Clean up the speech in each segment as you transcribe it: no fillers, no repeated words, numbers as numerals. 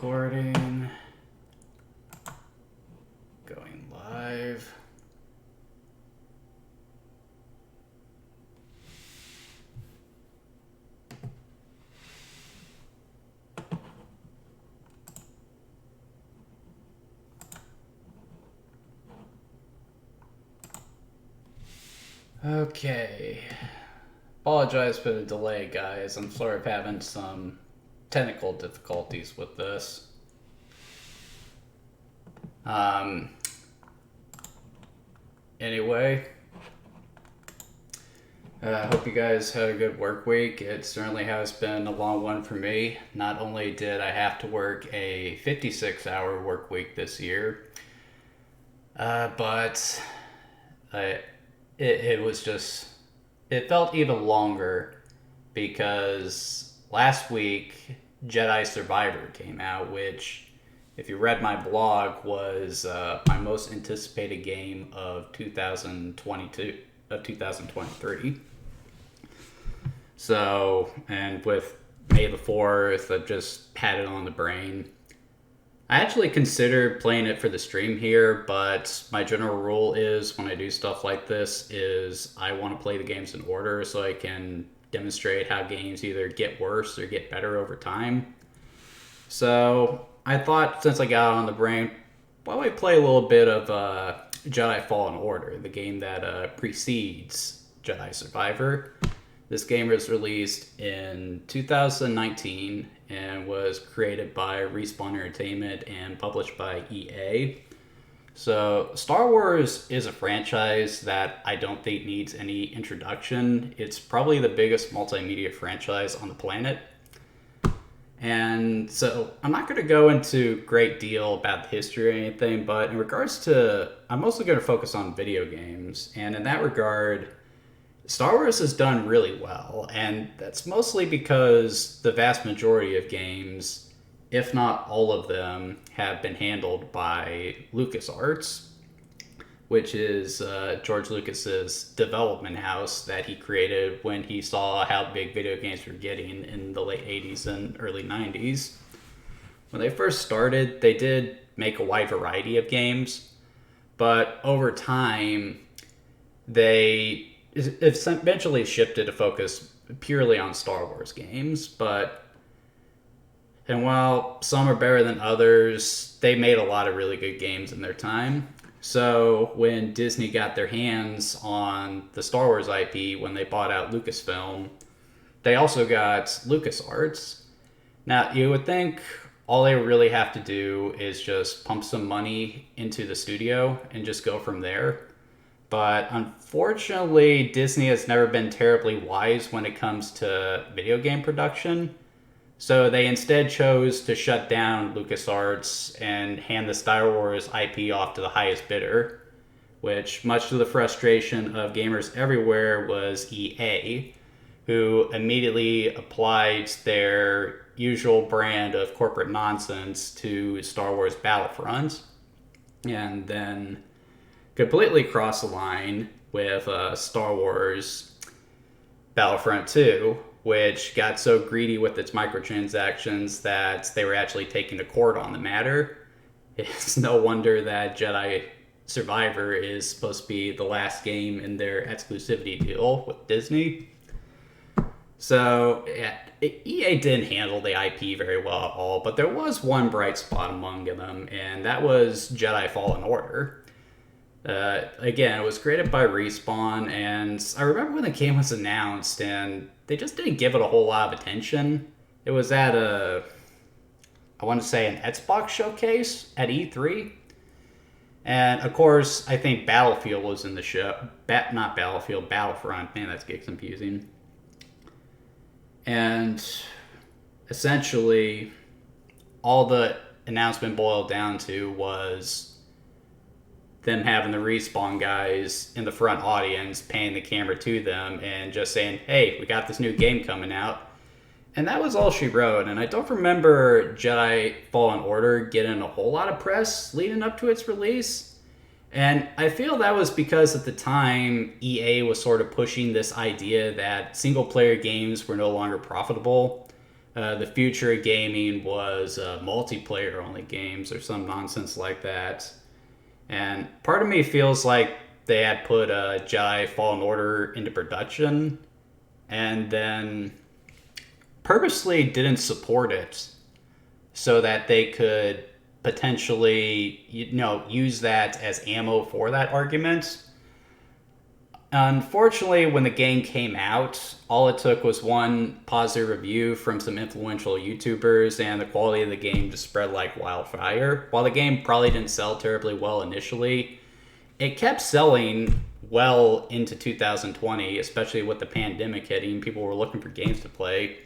Recording. Going live. Okay. Apologize for the delay, guys. I'm sort of having some technical difficulties with this. Anyway, I hope you guys had a good work week. It certainly has been a long one for me. Not only did I have to work a 56-hour work week this year, but it was just, it felt even longer because last week Jedi Survivor came out, which, if you read my blog, was my most anticipated game of 2023. So, and with May the 4th, I've just had it on the brain. I actually considered playing it for the stream here, but my general rule is when I do stuff like this is I want to play the games in order so I can demonstrate how games either get worse or get better over time. So I thought, since I got it on the brain, why don't we play a little bit of Jedi Fallen Order, the game that precedes Jedi Survivor. This game was released in 2019 and was created by Respawn Entertainment and published by EA. So Star Wars is a franchise that I don't think needs any introduction. It's probably the biggest multimedia franchise on the planet. And so I'm not going to go into great deal about the history or anything, but in regards to, I'm mostly going to focus on video games. And in that regard, Star Wars has done really well, and that's mostly because the vast majority of games, if not all of them, have been handled by LucasArts, which is George Lucas's development house that he created when he saw how big video games were getting in the late 80s and early 90s. When they first started, they did make a wide variety of games, but over time, they eventually shifted to focus purely on Star Wars games, and while some are better than others, they made a lot of really good games in their time. So when Disney got their hands on the Star Wars IP, when they bought out Lucasfilm, they also got LucasArts. Now, you would think all they really have to do is just pump some money into the studio and just go from there. But unfortunately, Disney has never been terribly wise when it comes to video game production. So they instead chose to shut down LucasArts and hand the Star Wars IP off to the highest bidder, which, much to the frustration of gamers everywhere, was EA, who immediately applied their usual brand of corporate nonsense to Star Wars Battlefront, and then completely crossed the line with Star Wars Battlefront 2, which got so greedy with its microtransactions that they were actually taking to court on the matter. It's no wonder that Jedi Survivor is supposed to be the last game in their exclusivity deal with Disney. So, yeah, EA didn't handle the IP very well at all, but there was one bright spot among them, and that was Jedi Fallen Order. Again, it was created by Respawn, and I remember when the game was announced, and they just didn't give it a whole lot of attention. It was at I want to say an Xbox showcase at E3. And of course, I think Battlefield was in the show. Not Battlefield, Battlefront. Man, that's getting confusing. And essentially, all the announcement boiled down to was them having the Respawn guys in the front audience paying the camera to them and just saying, hey, we got this new game coming out. And that was all she wrote. And I don't remember Jedi Fallen Order getting a whole lot of press leading up to its release. And I feel that was because at the time, EA was sort of pushing this idea that single-player games were no longer profitable. The future of gaming was multiplayer only games or some nonsense like that. And part of me feels like they had put Jedi Fallen Order into production and then purposely didn't support it so that they could potentially, use that as ammo for that argument. Unfortunately, when the game came out, all it took was one positive review from some influential YouTubers, and the quality of the game just spread like wildfire. While the game probably didn't sell terribly well initially, it kept selling well into 2020, especially with the pandemic hitting. People were looking for games to play.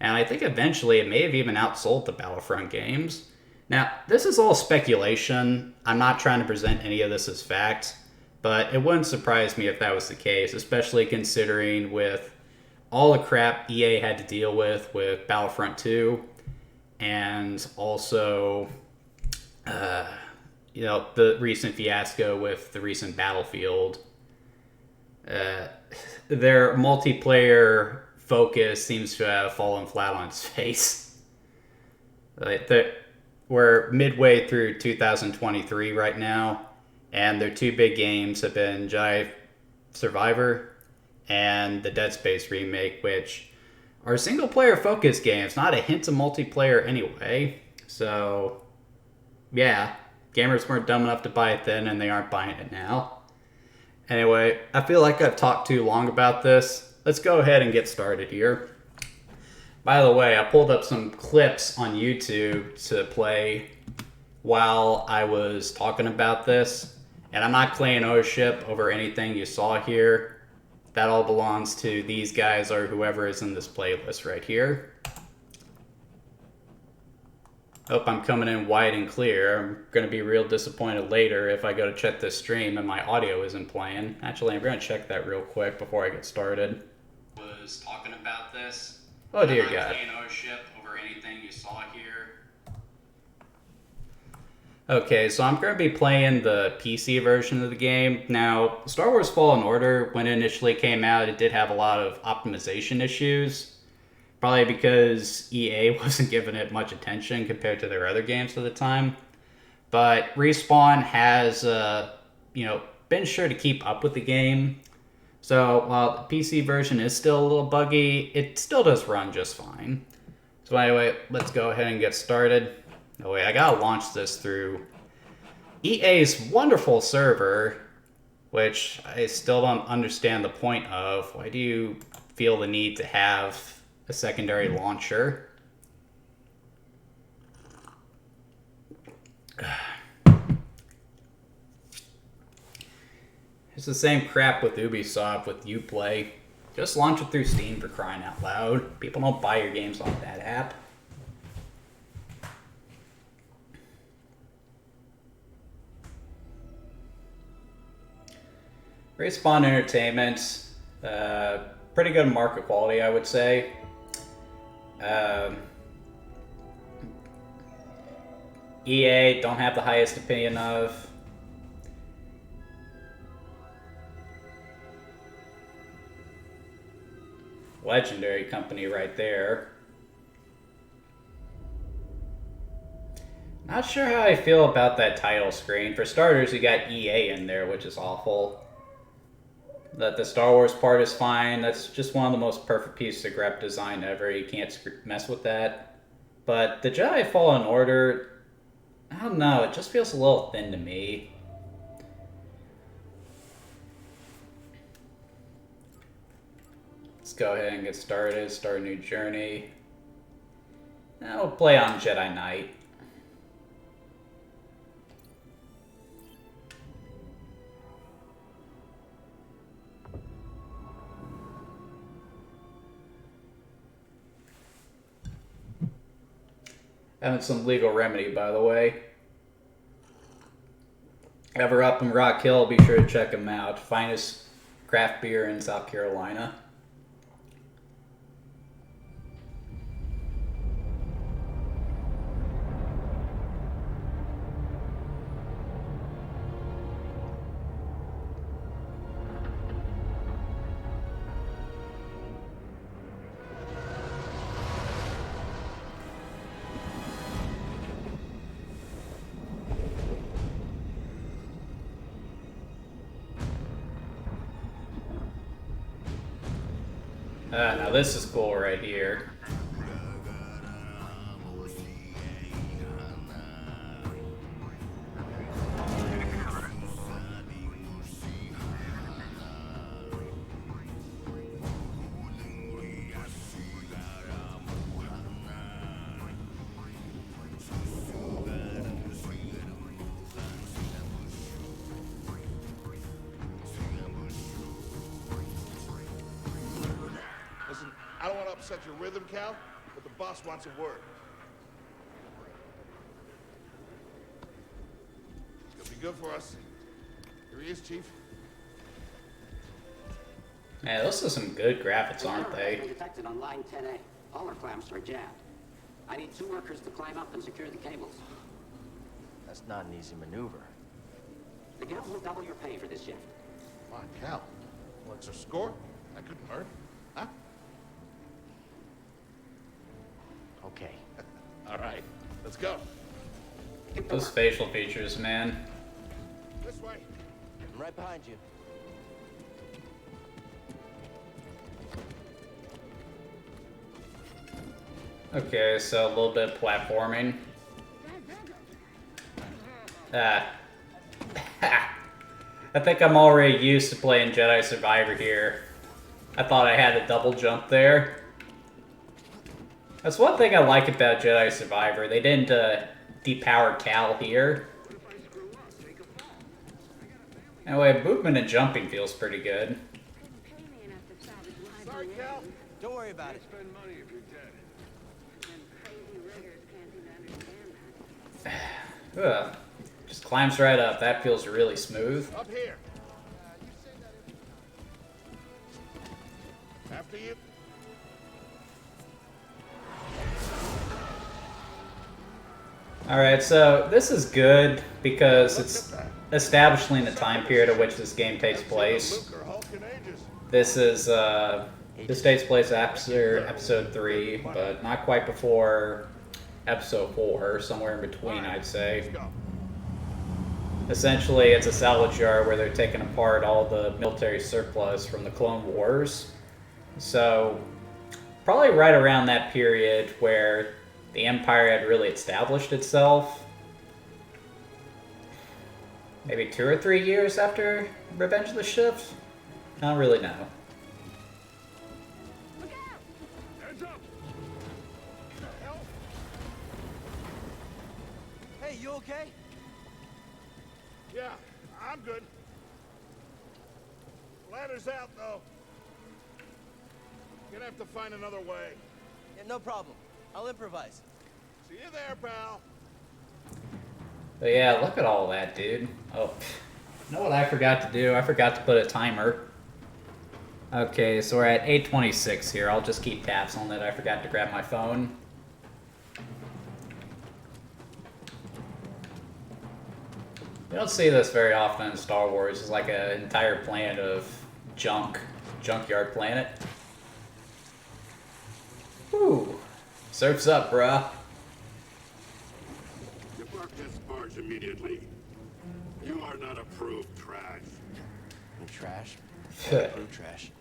And I think eventually it may have even outsold the Battlefront games. Now, this is all speculation. I'm not trying to present any of this as fact, but it wouldn't surprise me if that was the case, especially considering with all the crap EA had to deal with Battlefront 2 and also, the recent fiasco with the recent Battlefield. Their multiplayer focus seems to have fallen flat on its face. We're midway through 2023 right now, and their two big games have been Jedi Survivor and the Dead Space remake, which are single-player focused games, not a hint of multiplayer anyway. So, yeah, gamers weren't dumb enough to buy it then, and they aren't buying it now. Anyway, I feel like I've talked too long about this. Let's go ahead and get started here. By the way, I pulled up some clips on YouTube to play while I was talking about this. And I'm not claiming ownership over anything you saw here. That all belongs to these guys or whoever is in this playlist right here. Hope I'm coming in wide and clear. I'm going to be real disappointed later if I go to check this stream and my audio isn't playing. Actually, I'm going to check that real quick before I get started. Was talking about this. Oh dear God. I'm not claiming ownership over anything you saw here. Okay, so I'm going to be playing the PC version of the game. Now, Star Wars Fallen Order, when it initially came out, it did have a lot of optimization issues. Probably because EA wasn't giving it much attention compared to their other games at the time. But Respawn has, been sure to keep up with the game. So while the PC version is still a little buggy, it still does run just fine. So anyway, let's go ahead and get started. Oh wait, I gotta launch this through EA's wonderful server, which I still don't understand the point of. Why do you feel the need to have a secondary launcher? It's the same crap with Ubisoft with Uplay. Just launch it through Steam, for crying out loud. People don't buy your games off that app. Respawn Entertainment, pretty good market quality, I would say. EA, don't have the highest opinion of. Legendary company right there. Not sure how I feel about that title screen. For starters, you got EA in there, which is awful. That the Star Wars part is fine. That's just one of the most perfect pieces of graphic design ever. You can't mess with that. But the Jedi Fallen Order, I don't know, it just feels a little thin to me. Let's go ahead and get started, start a new journey. Now we'll play on Jedi Knight. Having some legal remedy, by the way. Ever up in Rock Hill, be sure to check them out. Finest craft beer in South Carolina. Now this is cool right here. Listen, I don't want to upset your rhythm, Cal, but the boss wants a word. It's gonna be good for us. Here he is, Chief. Man, those are some good graphics, aren't they? Detected on line 10A. All our clamps are jammed. I need 2 workers to climb up and secure the cables. That's not an easy maneuver. The gal will double your pay for this shift. Come on, Cal. What's our score? That couldn't hurt. Huh? Okay. All right, let's go. Those facial features, man. This way. I'm right behind you. Okay, so a little bit of platforming. I think I'm already used to playing Jedi Survivor here. I thought I had a double jump there. That's one thing I like about Jedi Survivor. They didn't depower Cal here. Anyway, movement and jumping feels pretty good. Sorry, Cal. Don't worry about it. Ugh. Just climbs right up. That feels really smooth. Up here. After you. Alright, so this is good because it's establishing the time period at which this game takes place. This is, this takes place after episode 3, but not quite before episode 4, somewhere in between, I'd say. Essentially, it's a salvage yard where they're taking apart all the military surplus from the Clone Wars. So, probably right around that period where the Empire had really established itself. Maybe 2 or 3 years after Revenge of the Sith? I don't really know. Hey, you okay? Yeah, I'm good. Ladder's out, though. Gonna have to find another way. Yeah, no problem. I'll improvise. See you there, pal. But yeah, look at all that, dude. Oh, you know what I forgot to do? I forgot to put a timer. Okay, so we're at 8:26 here. I'll just keep tabs on it. I forgot to grab my phone. You don't see this very often in Star Wars. It's like an entire planet of junkyard planet. Whew. Surf's up, bruh. Depart this barge immediately. You are not approved trash. You trash? Blue trash.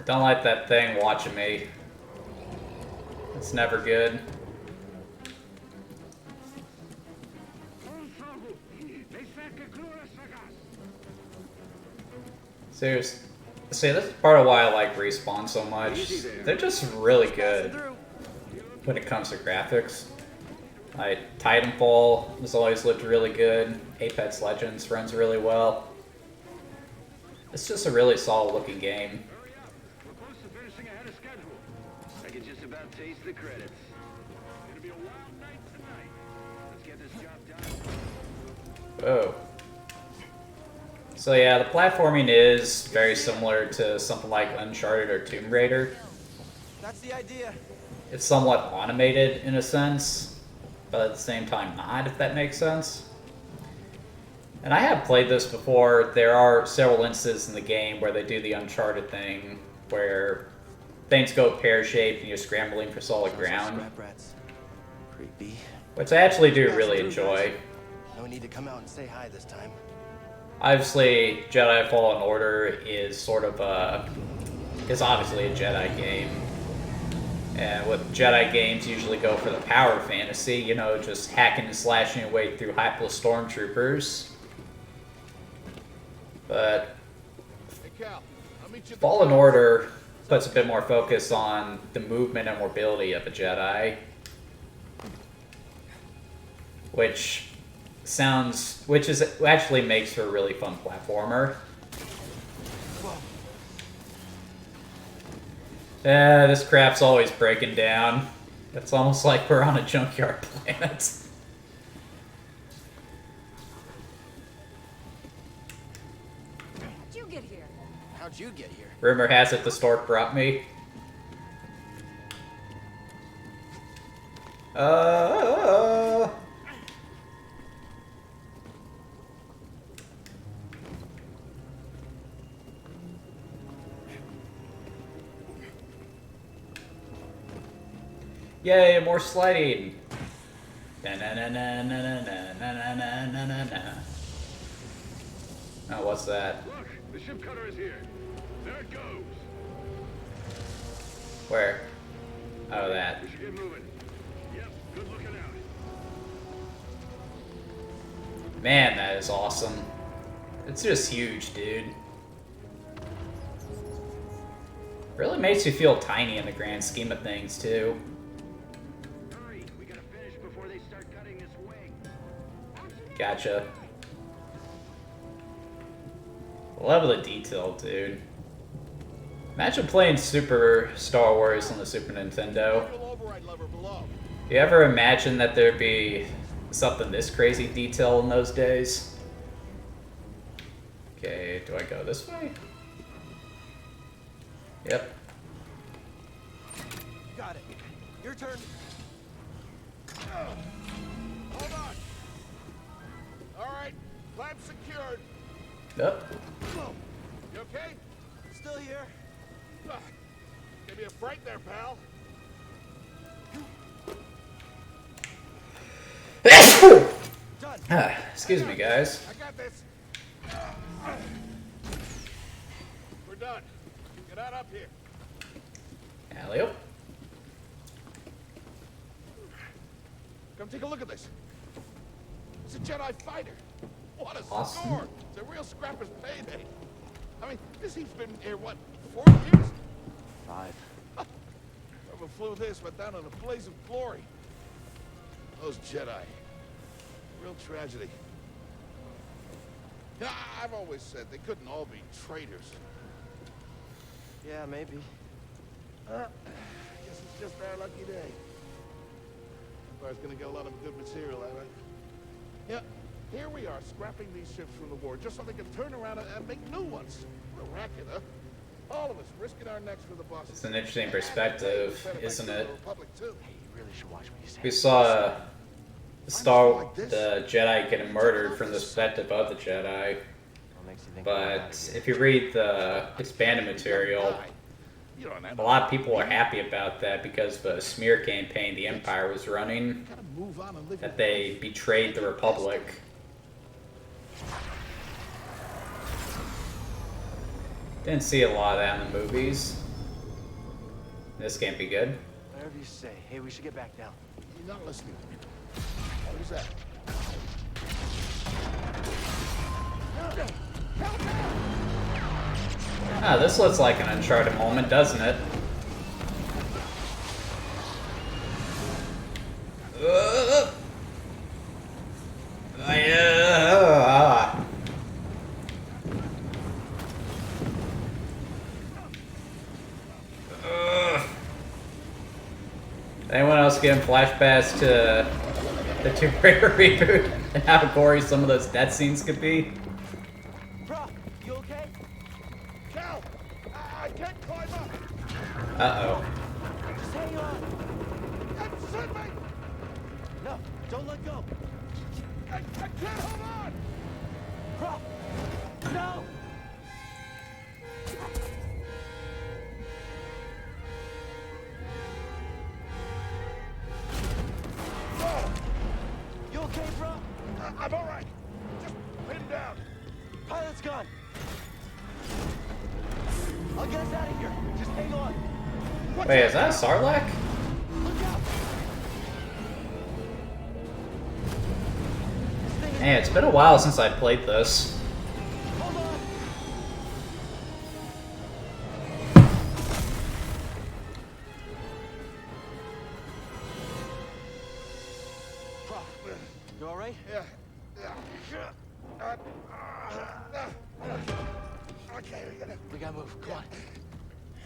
Don't like that thing watching me. It's never good. Seriously. See, this is part of why I like Respawn so much. They're just really good when it comes to graphics. Like, Titanfall has always looked really good. Apex Legends runs really well. It's just a really solid looking game. We're close to finishing ahead of schedule. I can just about taste the credits. It's gonna be a wild night tonight. Let's get this job done. Whoa. So yeah, the platforming is very similar to something like Uncharted or Tomb Raider. That's the idea. It's somewhat automated in a sense, but at the same time not, if that makes sense. And I have played this before. There are several instances in the game where they do the Uncharted thing, where things go pear-shaped and you're scrambling for solid ground, Scrap rats. Creepy. which I actually do really enjoy. No need to come out and say hi this time. Obviously, Jedi Fallen Order is sort of is obviously a Jedi game. And with Jedi games, usually go for the power fantasy, you know, just hacking and slashing your way through hypeless stormtroopers. But Hey, Cal, I'll meet you at the Fallen top. Order puts a bit more focus on the movement and mobility of a Jedi, which actually makes for a really fun platformer. This crap's always breaking down. It's almost like we're on a junkyard planet. How'd you get here? How'd you get here? Rumor has it the stork brought me. Yay, more sliding. Oh, what's that? Look, the ship cutter is here. There it goes. Where? Oh, that. We should get moving. Yep, good looking out. Man, that is awesome. It's just huge, dude. Really makes you feel tiny in the grand scheme of things, too. Hurry, we gotta finish before they start cutting this wing. Gotcha. Level of detail, dude. Imagine playing Super Star Wars on the Super Nintendo. Manual override lever below. You ever imagine that there'd be something this crazy detail in those days? Okay, do I go this way? Yep. Got it. Your turn. Hold on. All right, clamp secured. Yep. You okay? Still here. Ah, Give me a fright there, pal. Done. Excuse me, guys. I got this. We're done. Get out up here. Alley-oop. Come take a look at this. It's a Jedi fighter. What a Awesome. score! It's a real scrapper's payday. I mean, this he's been here, what, 4 years? 5. Whoever flew this went down in a blaze of glory. Those Jedi. Real tragedy. Yeah, I've always said they couldn't all be traitors. Yeah, maybe. Guess it's just our lucky day. Empire's gonna get a lot of good material out of it. Yeah, here we are, scrapping these ships from the war, just so they can turn around and make new ones. What a racket, huh? All of us risking our necks for the boss. It's an interesting perspective, isn't it? Hey, you really should watch what you say. We saw the Jedi getting murdered from the perspective of the Jedi. What makes you think But if you read the expanded material, You don't have a lot of people are happy about that because of a smear campaign the Empire was running, gotta move on and live that they betrayed the Republic. Didn't see a lot of that in the movies. This can't be good. Whatever you say. Hey, we should get back down. You're not listening to me. What is that? Ah, this looks like an Uncharted moment, doesn't it? Anyone else getting flashbacks to the Tomb Raider reboot and how gory some of those death scenes could be? Bro, you okay? Cal! I can't climb up! Uh-oh. Just hang on. That sent me! No, don't let go. I can't hold on! Bro, no! You okay, bro? I'm all right. Just pinned down. Pilot out of here. Just hang on. Wait, is that a Sarlacc? Look out. This thing is... Man, it's been a while since I played this. Hold on. Prof, you all right? Yeah. Okay, We gotta move. Come on.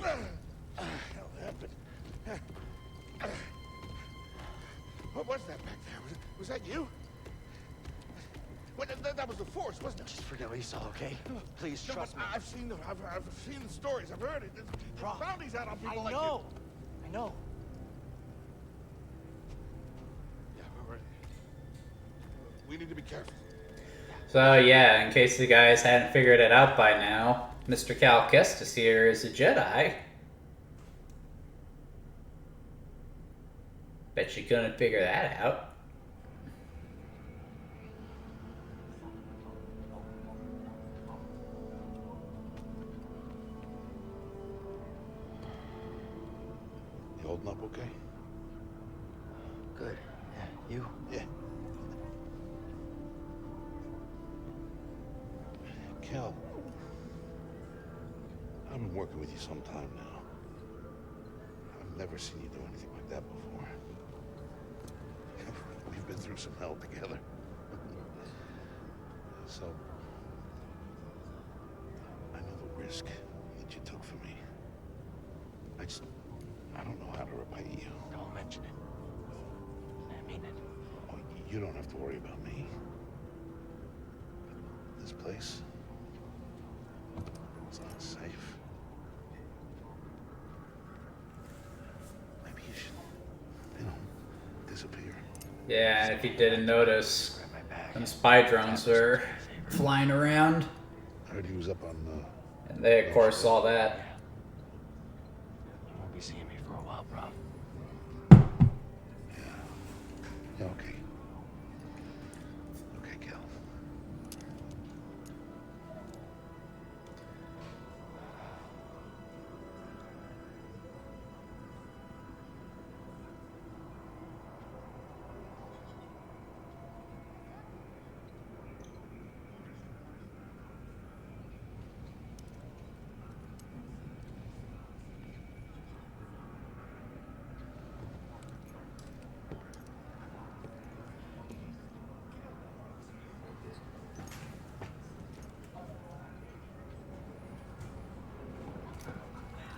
hell happened? What was that back there? Was that you? Well, that was the Force, wasn't it? Just forget what you saw, okay? Please No, trust me. I've seen the stories. I've heard it. There's Prof, bounties out on people I like know. I know. you. Yeah, all right. We need to be careful. So yeah, in case the guys hadn't figured it out by now, Mr. Cal Kestis here is a Jedi. Bet you couldn't figure that out. You holding up okay? Good. Yeah, you? Yeah. Cal, I've been working with you some time now. I've never seen you do anything like that before. We've been through some hell together. So, I know the risk that you took for me. I don't know how to repay you. Don't mention it. I mean it. Oh, you don't have to worry about me. This place, it's not safe. Maybe you should, disappear. Yeah, and if you didn't notice, Grab my bag. some spy drones were flying around, I heard he was up on and they of course saw that. You won't be seeing me for a while, Prof. Yeah, okay. Okay, Cal.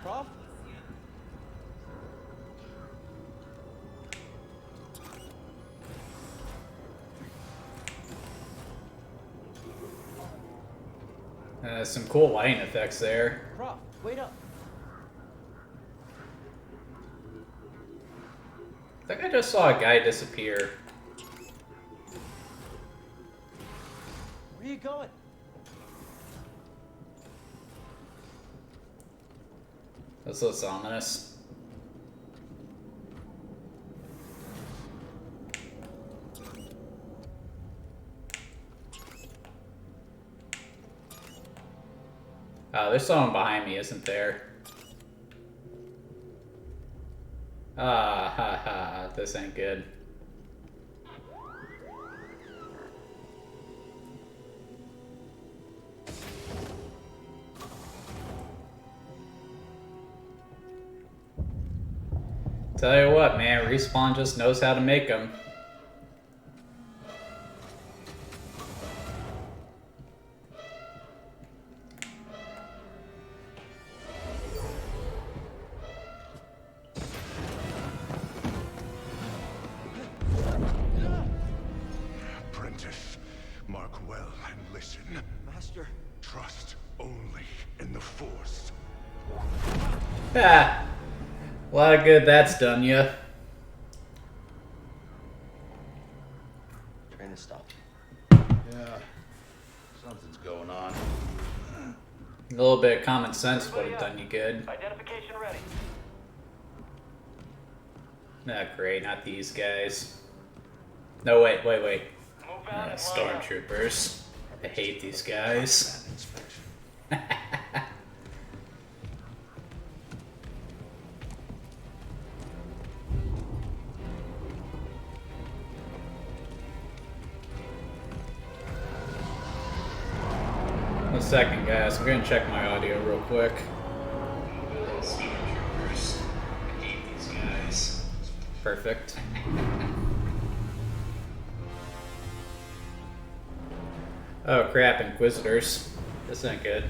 Prof? Some cool lighting effects there. Prof, wait up. I think I just saw a guy disappear. Where you going? This looks ominous. Oh, there's someone behind me, isn't there? Ah, ha ha, this ain't good. Tell you what, man, Respawn just knows how to make them. Apprentice, mark well and listen. Master. Trust only in the Force. Ah, a lot of good that's done you. Train has stopped. Yeah. Something's going on. A little bit of common sense would have done you good. Identification ready. Ah, great, not these guys. No, wait. Move out and Stormtroopers. I hate these guys. Inspection. second, guys. I'm gonna check my audio real quick. Perfect. Oh crap, Inquisitors. This ain't good.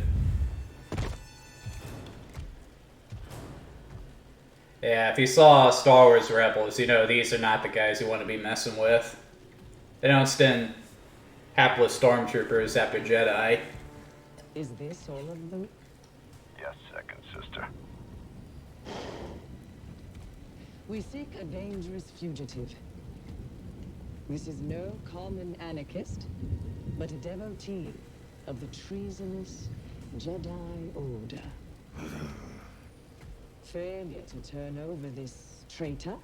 Yeah, if you saw Star Wars Rebels, you know these are not the guys you want to be messing with. They don't send hapless stormtroopers after Jedi. Is this all of them? Yes, second sister. We seek a dangerous fugitive. This is no common anarchist, but a devotee of the treasonous Jedi Order. Failure to turn over this traitor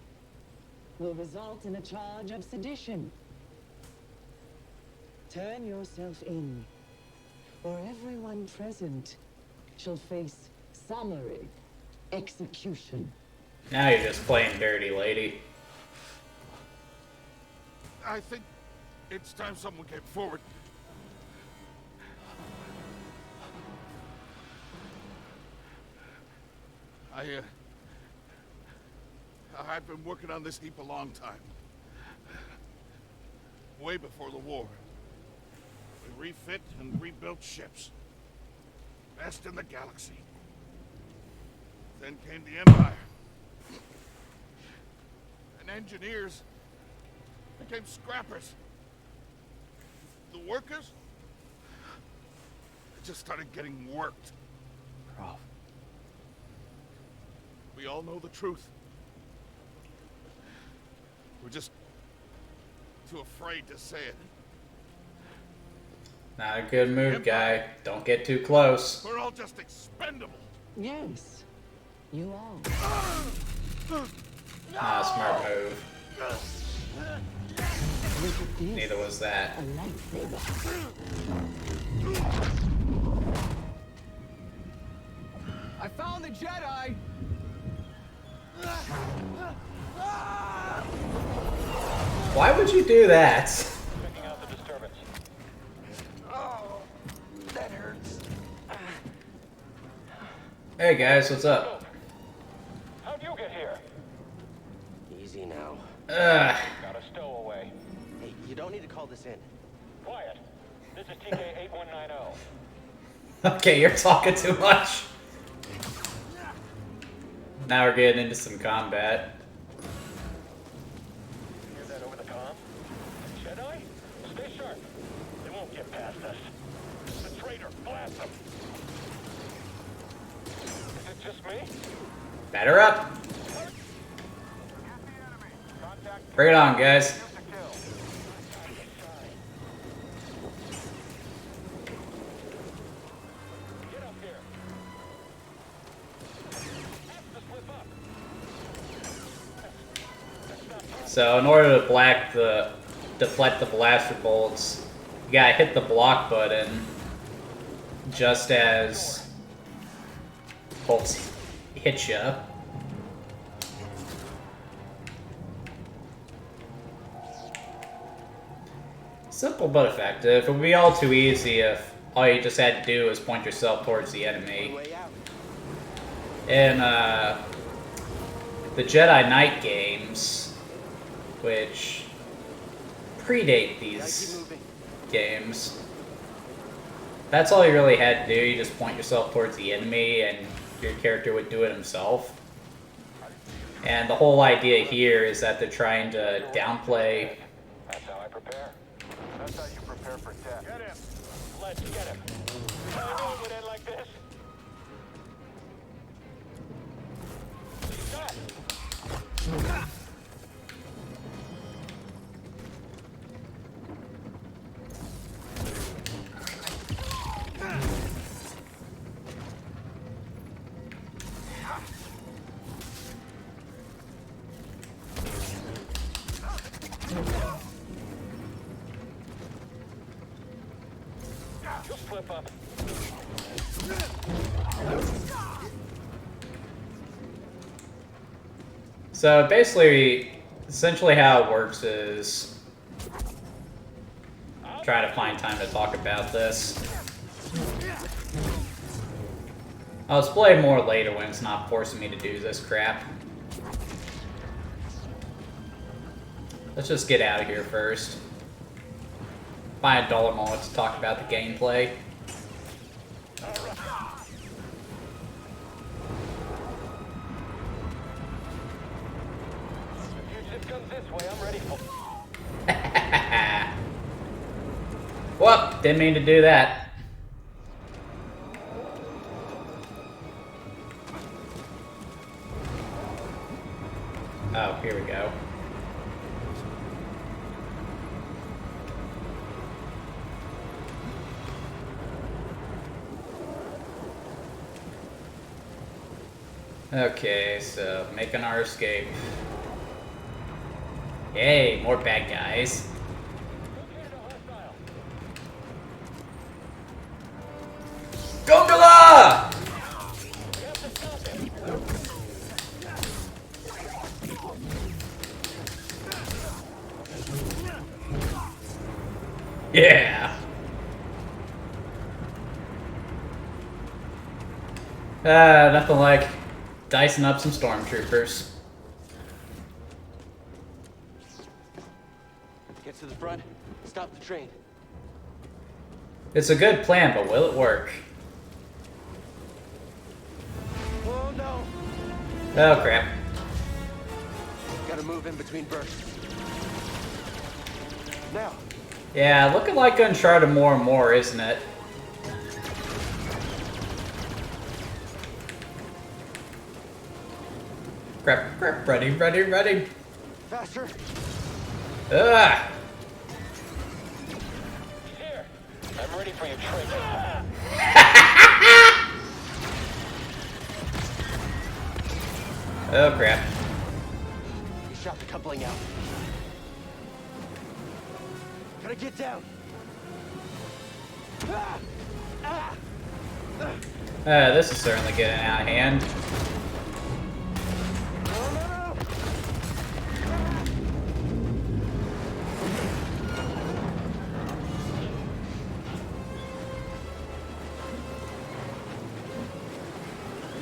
will result in a charge of sedition. Turn yourself in, or everyone present shall face summary execution. Now you're just playing dirty, lady. I think it's time someone came forward. I've been working on this heap a long time. Way before the war. We refit and rebuilt ships. Best in the galaxy. Then came the Empire. And engineers became scrappers. The workers just started getting worked. Prof. We all know the truth. We're just too afraid to say it. Not a good move, guy. Don't get too close. We're all just expendable. Yes, you are. Smart move. Look at this. Neither was that. A lightsaber. I found the Jedi! Why would you do that? Checking out the disturbance. Oh, that hurts. Hey guys, what's up? How'd you get here? Easy now. Ugh. Got a stowaway. Hey, you don't need to call this in. Quiet. This is TK-8190. Okay, you're talking too much. Now we're getting into some combat. Hear that over the comm? Jedi? Stay sharp. They won't get past us. The traitor, blast them. Is it just me? Batter up. Contact. Bring it on, guys. Use the kill. Get up here. Have to slip up. So in order to deflect the blaster bolts, you gotta hit the block button just as bolts hit you. Simple but effective. It would be all too easy if all you just had to do was point yourself towards the enemy. Way out. In the Jedi Knight games, which predate Gotta keep these moving. games, that's all you really had to do. You just point yourself towards the enemy and your character would do it himself. And the whole idea here is that they're trying to downplay. That's how I prepare. That's how you prepare for death. Get him. Let's get him. I knew it would end like this. Stop. Just flip up. So basically, essentially how it works is try to find time to talk about this. I'll just play more later when it's not forcing me to do this crap. Let's just get out of here first. Buy a dollar moment to talk about the gameplay. Whoop! Didn't mean to do that. Oh, here we go. Okay, so making our escape. Yay, more bad guys. Gondola! Yeah. Nothing like dicing up some stormtroopers. Get to the front. Stop the train. It's a good plan, but will it work? Oh no! Oh crap. Gotta move in between bursts. Now. Yeah, looking like Uncharted more and more, isn't it? Crap, crap, ready. Faster. Ugh! Here. I'm ready for your trick. Oh crap. You shot the coupling out. Gotta get down. This is certainly getting out of hand.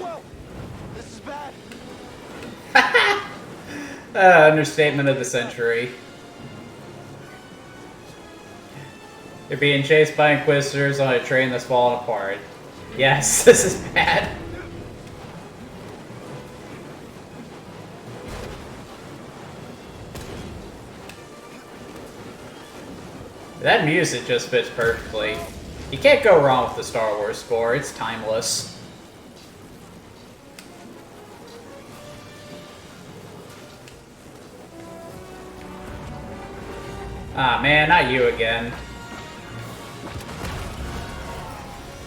Whoa! This is bad. Understatement of the century. You're being chased by Inquisitors on a train that's falling apart. Yes, this is bad. That music just fits perfectly. You can't go wrong with the Star Wars score, it's timeless. Ah man, not you again.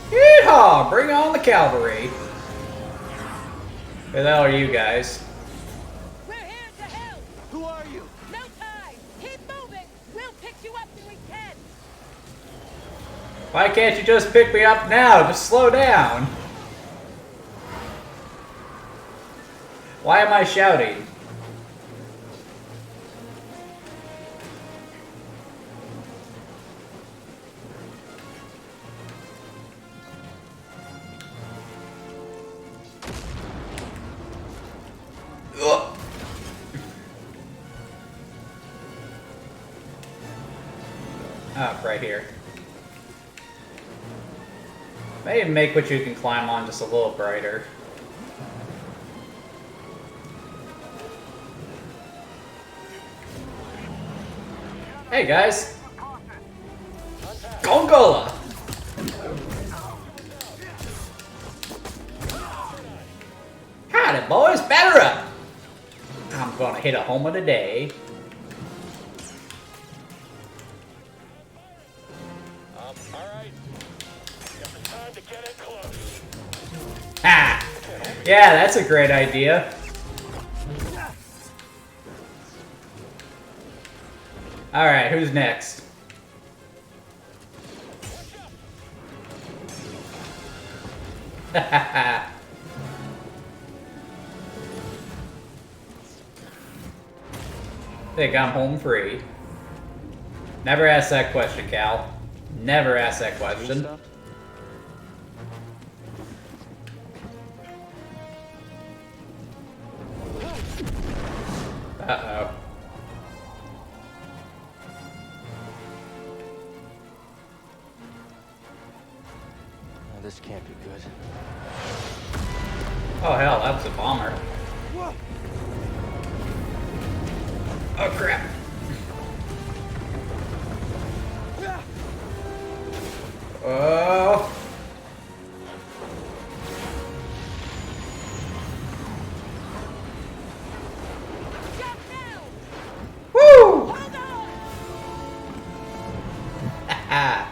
Yeehaw! Bring on the cavalry! Who the hell are you guys? We're here to help! Who are you? No time! Keep moving! We'll pick you up when we can! Why can't you just pick me up now? Just slow down! Why am I shouting? Ugh. Oh, right here. Maybe make what you can climb on just a little brighter. Hey guys! Gongola! Howdy boys, batter up! I'm gonna hit a homer today. Alright. Got the time to get in close. Ha! Yeah, that's a great idea. Alright, who's next? Think I'm home free. Never ask that question, Cal. Never ask that question. Uh-oh. Oh, this can't be good. Oh, hell, that was a bomber. Oh, crap. Oh. Jump now! Woo! Hold on! Ah.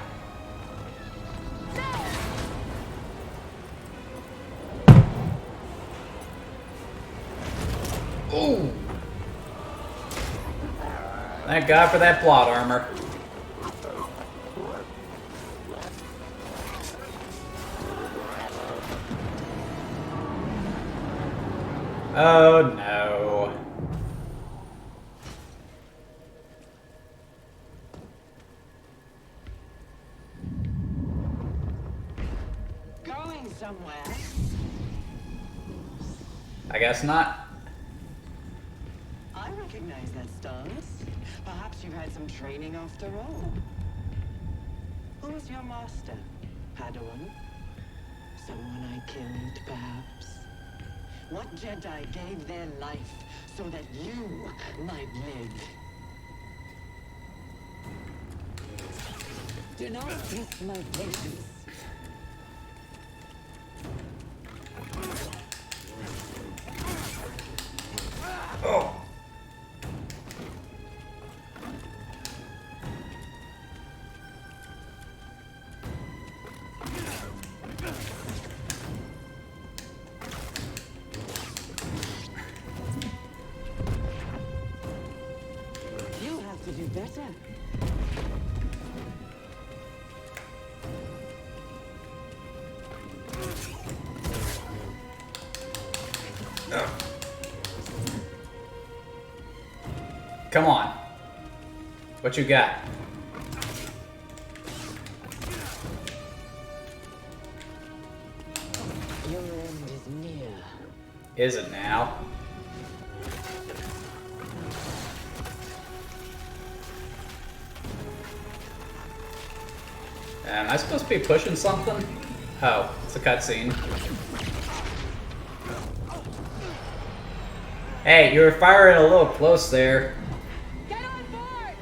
Ooh. Thank God for that plot armor. Oh no. Going somewhere? I guess not. I recognize that stance. Perhaps you've had some training after all. Who was your master? Padawan? Someone I killed, perhaps? What Jedi gave their life so that you might live? Do not test my patience. Oh. You have to do better. Come on. What you got? Your end is near. Is it now? Am I supposed to be pushing something? Oh, it's a cutscene. Hey, you were firing a little close there. Get on board!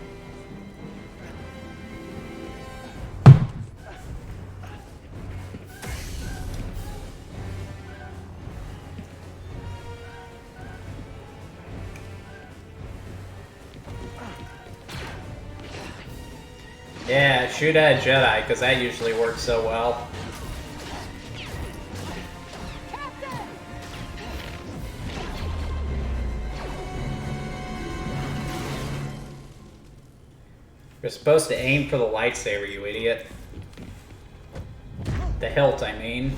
Yeah, shoot at a Jedi, because that usually works so well. Captain! You're supposed to aim for the lightsaber, you idiot. The hilt, I mean.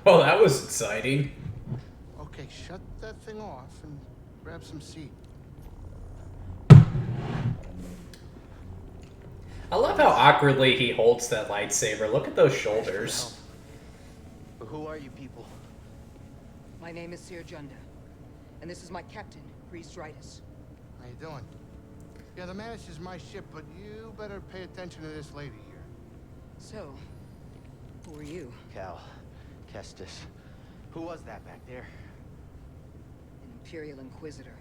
Oh, that was exciting. Okay, shut that thing off and grab some seat. I love how awkwardly he holds that lightsaber. Look at those shoulders. But who are you people? My name is Seer Junda, and this is my captain, Priest Ritus. How you doing? Yeah, the Mantis is my ship, but you better pay attention to this lady here. So, who are you? Cal. Kestis. Who was that back there? An Imperial Inquisitor.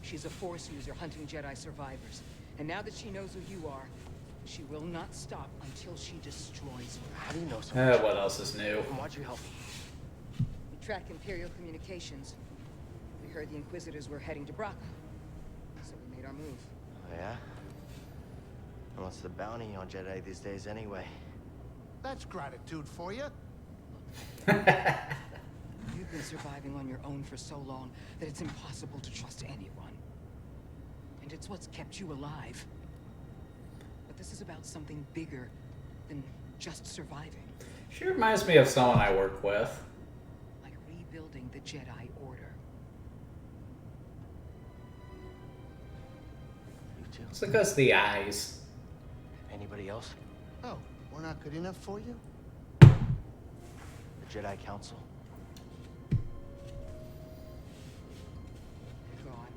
She's a Force user hunting Jedi survivors. And now that she knows who you are, she will not stop until she destroys you. How do you know so much? What else is new? And why'd you help me? We track Imperial communications. We heard the Inquisitors were heading to Bracca. So we made our move. Oh, yeah? And what's the bounty on Jedi these days anyway? That's gratitude for you. You've been surviving on your own for so long that it's impossible to trust anyone. And it's what's kept you alive. But this is about something bigger than just surviving. She reminds me of someone I work with. Like rebuilding the Jedi Order. You too. It's because of the eyes. Anybody else? Oh, we're not good enough for you? The Jedi Council. God.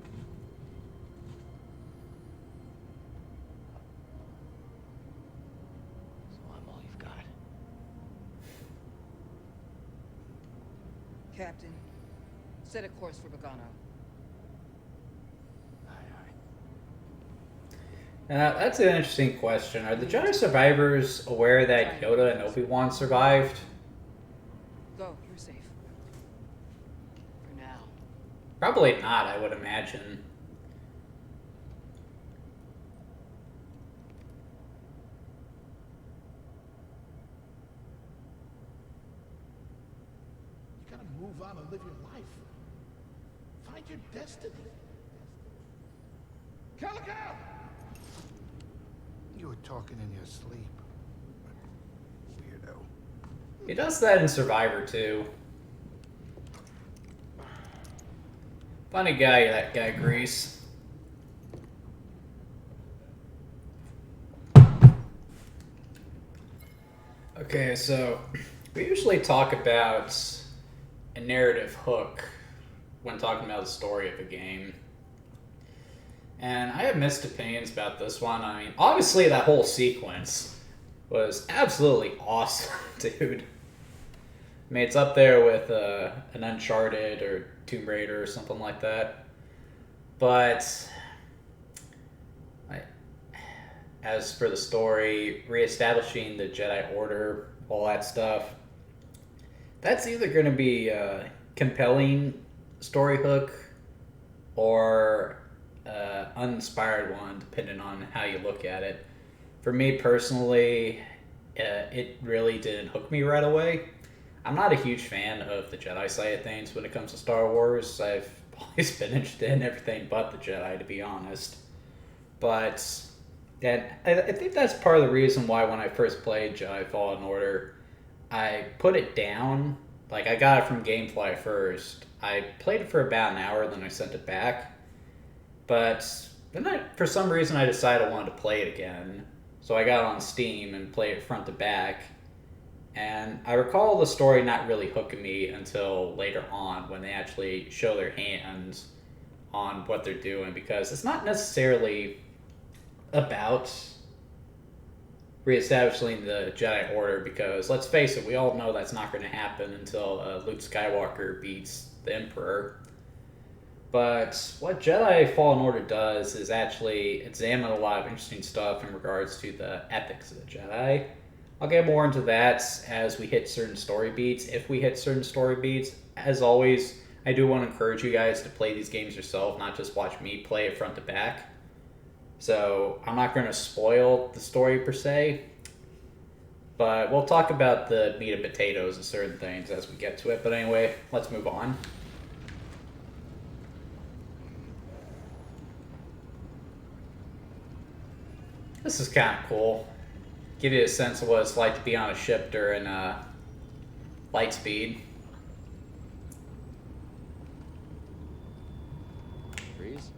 So I'm all you've got. Captain, set a course for Bogano. That's an interesting question. Are the Jedi survivors aware that Yoda and Obi-Wan survived? Go, you're safe. For now. Probably not, I would imagine. You gotta move on and live your life. Find your destiny. Calico! You were talking in your sleep. Weirdo. He does that in Survivor too. Funny guy, that guy Grease. Okay, so we usually talk about a narrative hook when talking about the story of a game. And I have mixed opinions about this one. I mean, obviously that whole sequence was absolutely awesome, dude. I mean, it's up there with an Uncharted or Tomb Raider or something like that. But as for the story, reestablishing the Jedi Order, all that stuff, that's either going to be a compelling story hook or uninspired one, depending on how you look at it. For me personally, it really didn't hook me right away. I'm not a huge fan of the Jedi side of things when it comes to Star Wars. I've always been interested in everything but the Jedi, to be honest. But I think that's part of the reason why when I first played Jedi Fallen Order, I put it down. Like, I got it from Gamefly first. I played it for about an hour, then I sent it back. But then for some reason I decided I wanted to play it again. So I got it on Steam and played it front to back. And I recall the story not really hooking me until later on when they actually show their hands on what they're doing, because it's not necessarily about reestablishing the Jedi Order, because let's face it, we all know that's not going to happen until Luke Skywalker beats the Emperor. But what Jedi Fallen Order does is actually examine a lot of interesting stuff in regards to the ethics of the Jedi. I'll get more into that as we hit certain story beats, if we hit certain story beats. As always, I do want to encourage you guys to play these games yourself, not just watch me play it front to back. So I'm not going to spoil the story per se, but we'll talk about the meat and potatoes and certain things as we get to it. But anyway, let's move on. This is kind of cool. Give you a sense of what it's like to be on a ship during light speed. Freeze?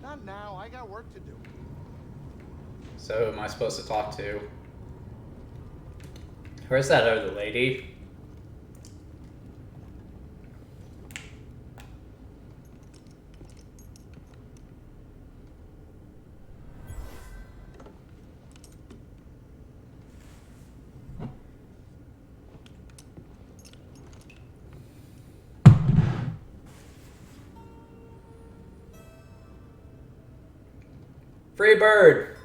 Not now. I got work to do. So who am I supposed to talk to? Where's that other lady? Free bird!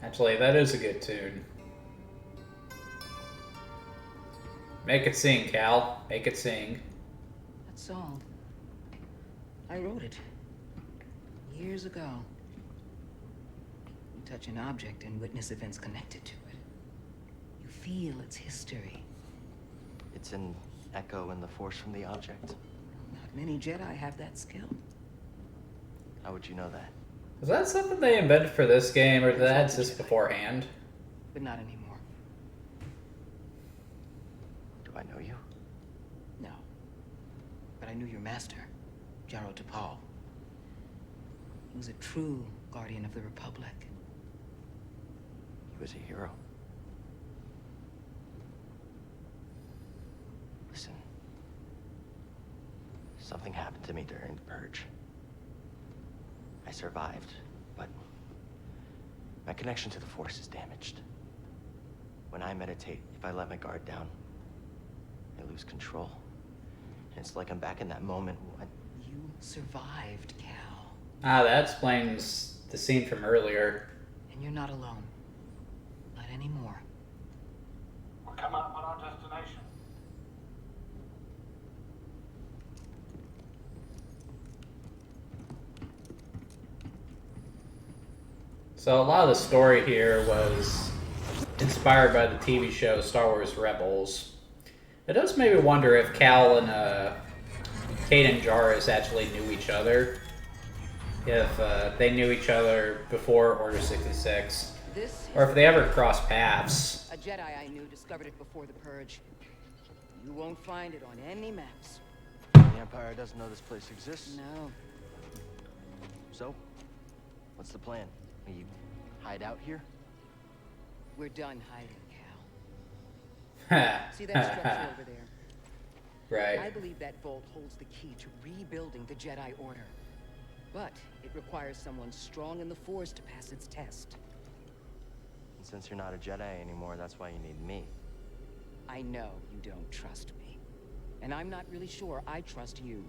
Actually, that is a good tune. Make it sing, Cal. Make it sing. That song. I wrote it. Years ago. You touch an object and witness events connected to it. You feel its history. It's an echo in the force from the object. Not many Jedi have that skill. How would you know that? Was that something they invented for this game, or did that It's like exist Jedi. beforehand? But not anymore. Do I know you? No. But I knew your master, Jaro Tapal. He was a true guardian of the Republic. He was a hero. Listen. Something happened to me during the purge. I survived, but my connection to the Force is damaged. When I meditate, if I let my guard down, I lose control. And it's like I'm back in that moment when... You survived, Cal. Ah, that explains the scene from earlier. And you're not alone. Not anymore. We're coming up on our destination. So a lot of the story here was inspired by the TV show Star Wars Rebels. It does make me wonder if Cal and Kate and Jarrus actually knew each other. If they knew each other before Order 66. This Or if they ever crossed paths. a Jedi I knew discovered it before the purge. You won't find it on any maps. The Empire doesn't know this place exists. No. So, what's the plan? Will you hide out here? We're done hiding, Cal. See that structure over there? Right. I believe that vault holds the key to rebuilding the Jedi Order. But it requires someone strong in the Force to pass its test. And since you're not a Jedi anymore, that's why you need me. I know you don't trust me. And I'm not really sure I trust you.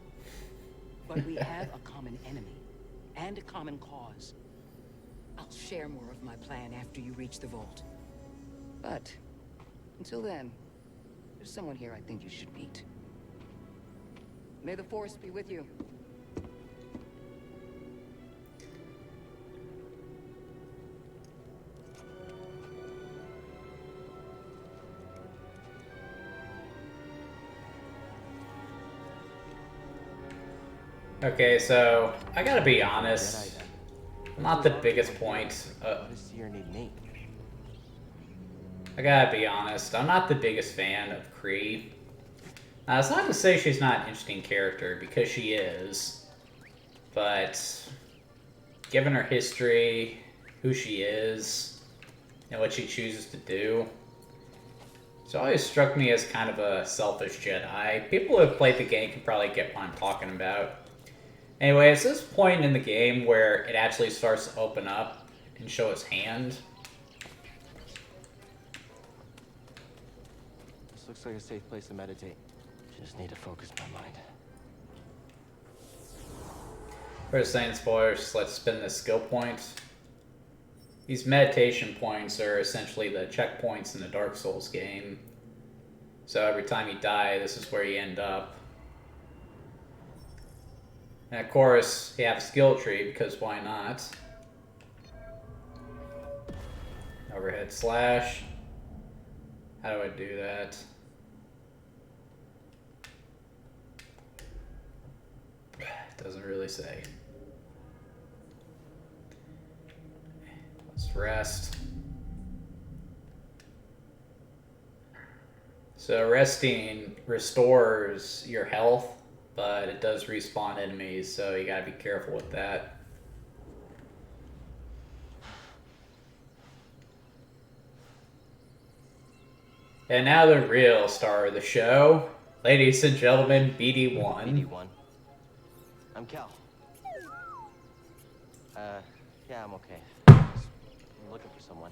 But we have a common enemy. And a common cause. I'll share more of my plan after you reach the vault. But, until then, there's someone here I think you should meet. May the Force be with you. Okay, so I gotta be honest. Not the biggest point. Why does Seer need me? I gotta be honest. I'm not the biggest fan of Kree. Now, it's not to say she's not an interesting character, because she is. But given her history, who she is, and what she chooses to do, it's always struck me as kind of a selfish Jedi. People who have played the game can probably get what I'm talking about. Anyway, it's this point in the game where it actually starts to open up and show its hand. This looks like a safe place to meditate. Just need to focus my mind. First thing, spoilers, let's spin the skill points. These meditation points are essentially the checkpoints in the Dark Souls game. So every time you die, this is where you end up. And of course, you have a skill tree, because why not? Overhead slash. How do I do that? Doesn't really say. Let's rest. So resting restores your health, but it does respawn enemies, so you gotta be careful with that. And now the real star of the show, ladies and gentlemen, BD1. BD1. I'm Cal. Yeah, I'm okay. Just looking for someone.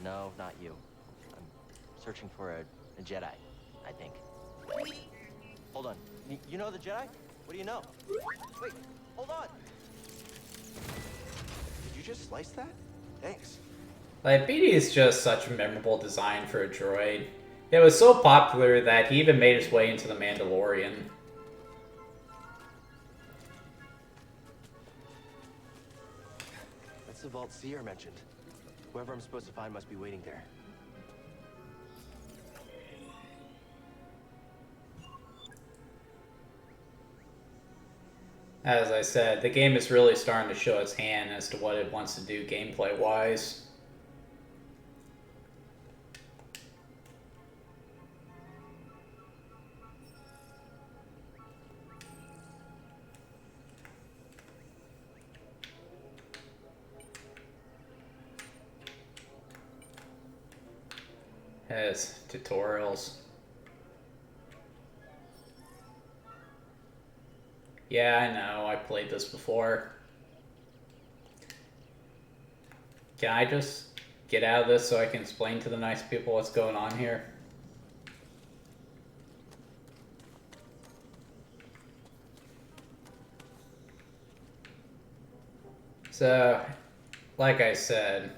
No, not you. I'm searching for a Jedi, I think. Hold on. You know the Jedi? What do you know? Wait, hold on. Did you just slice that? Thanks. Like, BD is just such a memorable design for a droid. It was so popular that he even made his way into The Mandalorian. That's the vault Seer mentioned. Whoever I'm supposed to find must be waiting there. As I said, the game is really starting to show its hand as to what it wants to do gameplay-wise. Has tutorials. Yeah, I know. I played this before. Can I just get out of this so I can explain to the nice people what's going on here? So, like I said,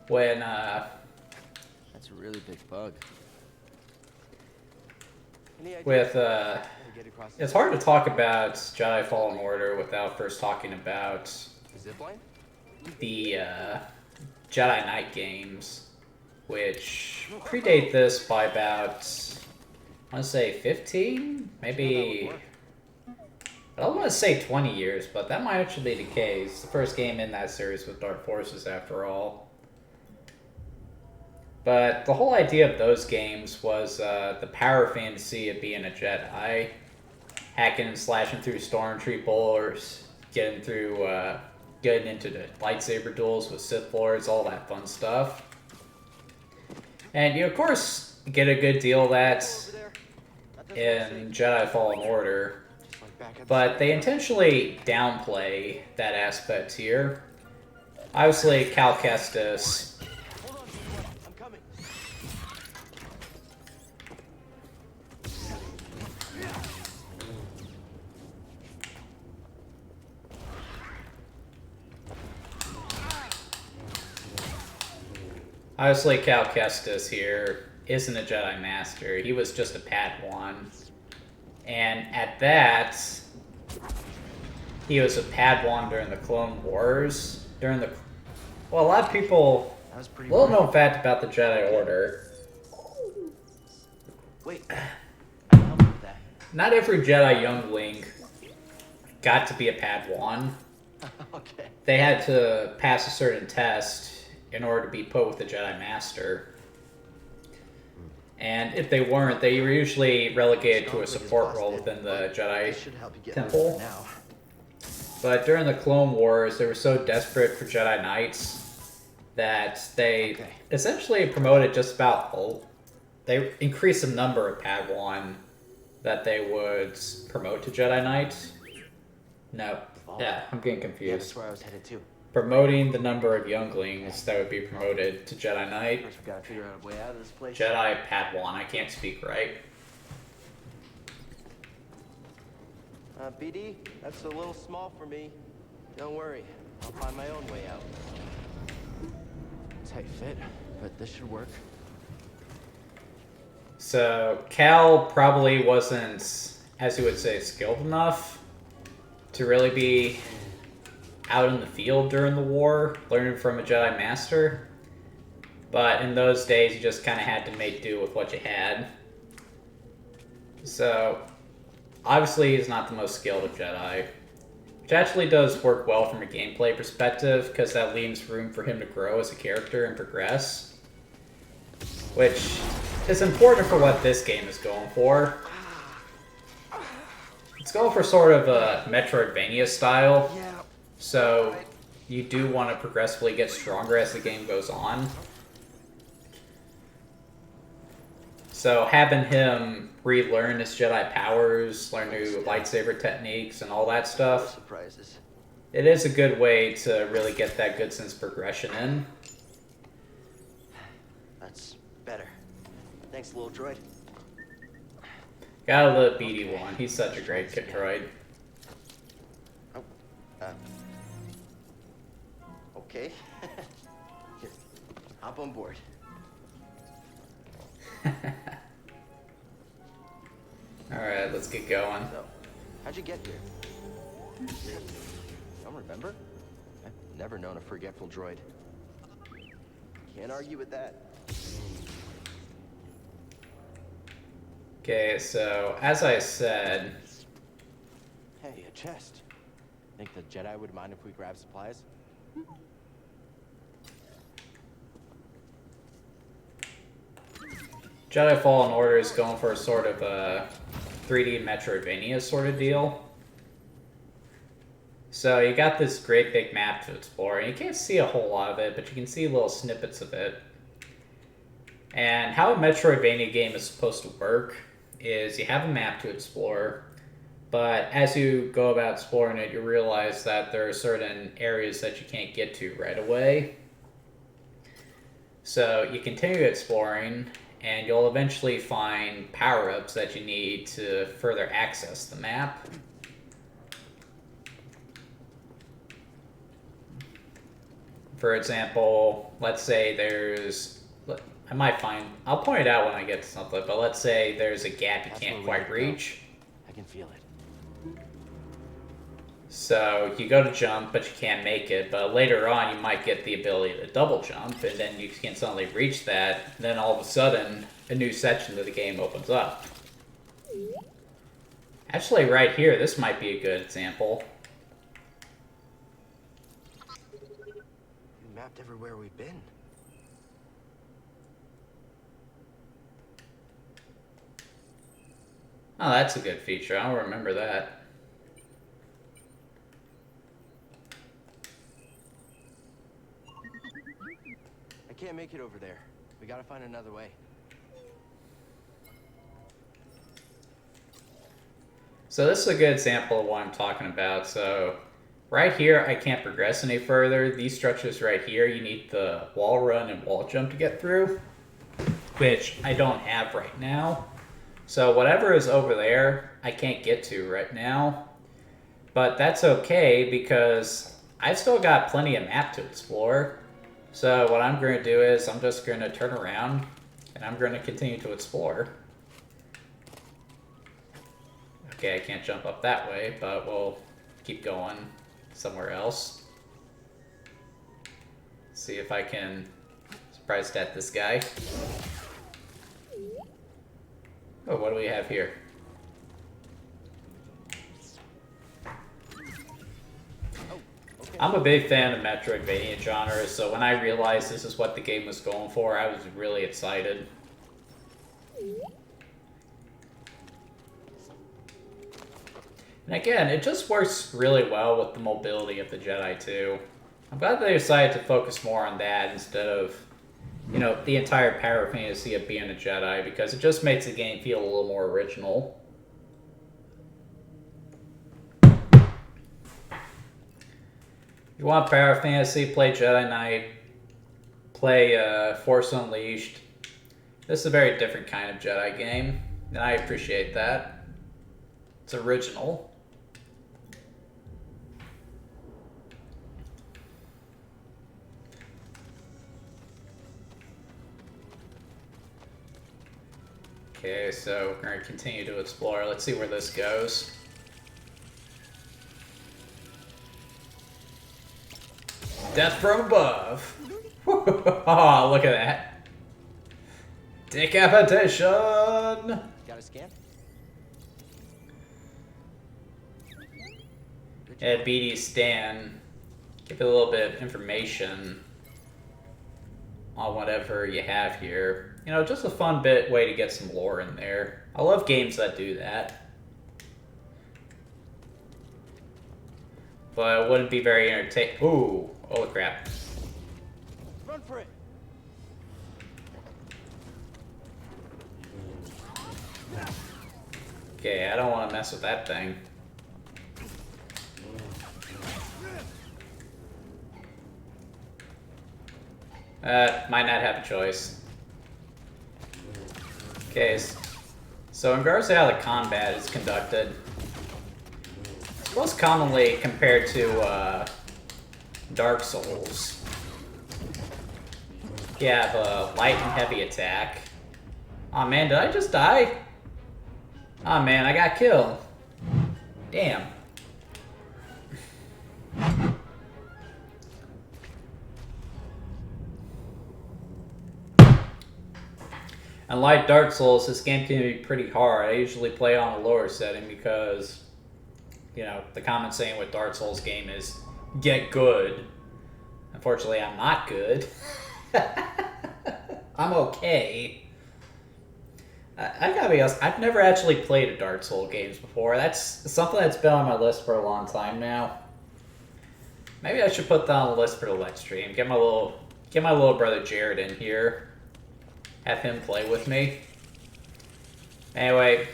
when That's a really big bug. with it's hard to talk about Jedi Fallen Order without first talking about Zipline? the Jedi Knight games, which predate this by about, I want to say 15, maybe. I don't want to say 20 years, but that might actually be the case. The first game in that series was Dark Forces, after all. But the whole idea of those games was the power fantasy of being a Jedi, hacking and slashing through stormtroopers, getting into the lightsaber duels with Sith Lords, all that fun stuff. And you, of course, get a good deal of that in Jedi Fallen Order, but they intentionally downplay that aspect here. Obviously, Cal Kestis. Obviously, Cal Kestis here isn't a Jedi Master. He was just a Padawan. And at that, he was a Padawan during the Clone Wars. Well, a lot of people... Little known fact about the Jedi Order. Wait. Not every Jedi youngling got to be a Padawan. Okay. They had to pass a certain test in order to be put with the Jedi Master. And if they weren't, they were usually relegated to a support role within the Jedi Temple. But during the Clone Wars, they were so desperate for Jedi Knights that they essentially promoted just about all. They increased the number of Padawan that they would promote to Jedi Knights. No. Yeah, I'm getting confused. Yeah, that's where I was headed too. Promoting the number of younglings that would be promoted to Jedi Knight. First, we gotta figure out a way out of this place. Jedi Padawan, I can't speak right. BD, that's a little small for me. Don't worry, I'll find my own way out. Tight fit, but this should work. So, Cal probably wasn't, as you would say, skilled enough to really be out in the field during the war, learning from a Jedi Master. But in those days, you just kind of had to make do with what you had. So, obviously, he's not the most skilled of Jedi. Which actually does work well from a gameplay perspective, because that leaves room for him to grow as a character and progress. Which is important for what this game is going for. It's going for sort of a Metroidvania style. So, you do want to progressively get stronger as the game goes on. So, having him relearn his Jedi powers, learn new lightsaber techniques, and all that stuff, it is a good way to really get that good sense of progression in. That's better. Thanks, little droid. Gotta love BD1. He's such a great kid droid. Okay. Here, hop on board. Alright, let's get going. So, how'd you get here? Don't remember? I've never known a forgetful droid. Can't argue with that. Okay, so as I said, Hey, a chest. Think the Jedi would mind if we grab supplies? Jedi Fallen Order is going for a sort of a 3D Metroidvania sort of deal. So you got this great big map to explore, and you can't see a whole lot of it, but you can see little snippets of it. And how a Metroidvania game is supposed to work is you have a map to explore, but as you go about exploring it, you realize that there are certain areas that you can't get to right away. So you continue exploring, and you'll eventually find power-ups that you need to further access the map. For example, let's say I'll point it out when I get to something, but let's say there's a gap you can't quite reach. I can feel it. So you go to jump, but you can't make it. But later on, you might get the ability to double jump, and then you can suddenly reach that. And then all of a sudden, a new section of the game opens up. Actually, right here, this might be a good example. You mapped everywhere we've been. Oh, that's a good feature. I'll remember that. I can't make it over there. We gotta find another way. So this is a good example of what I'm talking about. So right here, I can't progress any further. These structures right here, you need the wall run and wall jump to get through, which I don't have right now. So whatever is over there, I can't get to right now. But that's okay because I've still got plenty of map to explore. So what I'm going to do is I'm just going to turn around and I'm going to continue to explore. Okay, I can't jump up that way, but we'll keep going somewhere else. See if I can surprise at this guy. Oh, what do we have here? I'm a big fan of Metroidvania genre, so when I realized this is what the game was going for, I was really excited. And again, it just works really well with the mobility of the Jedi too. I'm glad they decided to focus more on that instead of, you know, the entire power fantasy of being a Jedi, because it just makes the game feel a little more original. You want power fantasy, play Jedi Knight, play Force Unleashed. This is a very different kind of Jedi game, and I appreciate that. It's original. Okay, so we're going to continue to explore. Let's see where this goes. Death from above. Oh, look at that. Decapitation. Got a scan? At BD Stan, give it a little bit of information on whatever you have here. You know, just a fun way to get some lore in there. I love games that do that. But it wouldn't be very entertaining. Ooh, holy crap. Run for it. Okay, I don't want to mess with that thing. Might not have a choice. Okay, so in regards to how the combat is conducted, it's most commonly compared to Dark Souls. You have a light and heavy attack. Aw man, did I just die? Aw man, I got killed. Damn. And like Dark Souls, this game can be pretty hard. I usually play on a lower setting because you know, the common saying with Dark Souls game is get good. Unfortunately, I'm not good. I'm okay. I gotta be honest, I've never actually played a Dark Souls games before. That's something that's been on my list for a long time now. Maybe I should put that on the list for the next stream. Get my little brother Jared in here. Have him play with me. Anyway,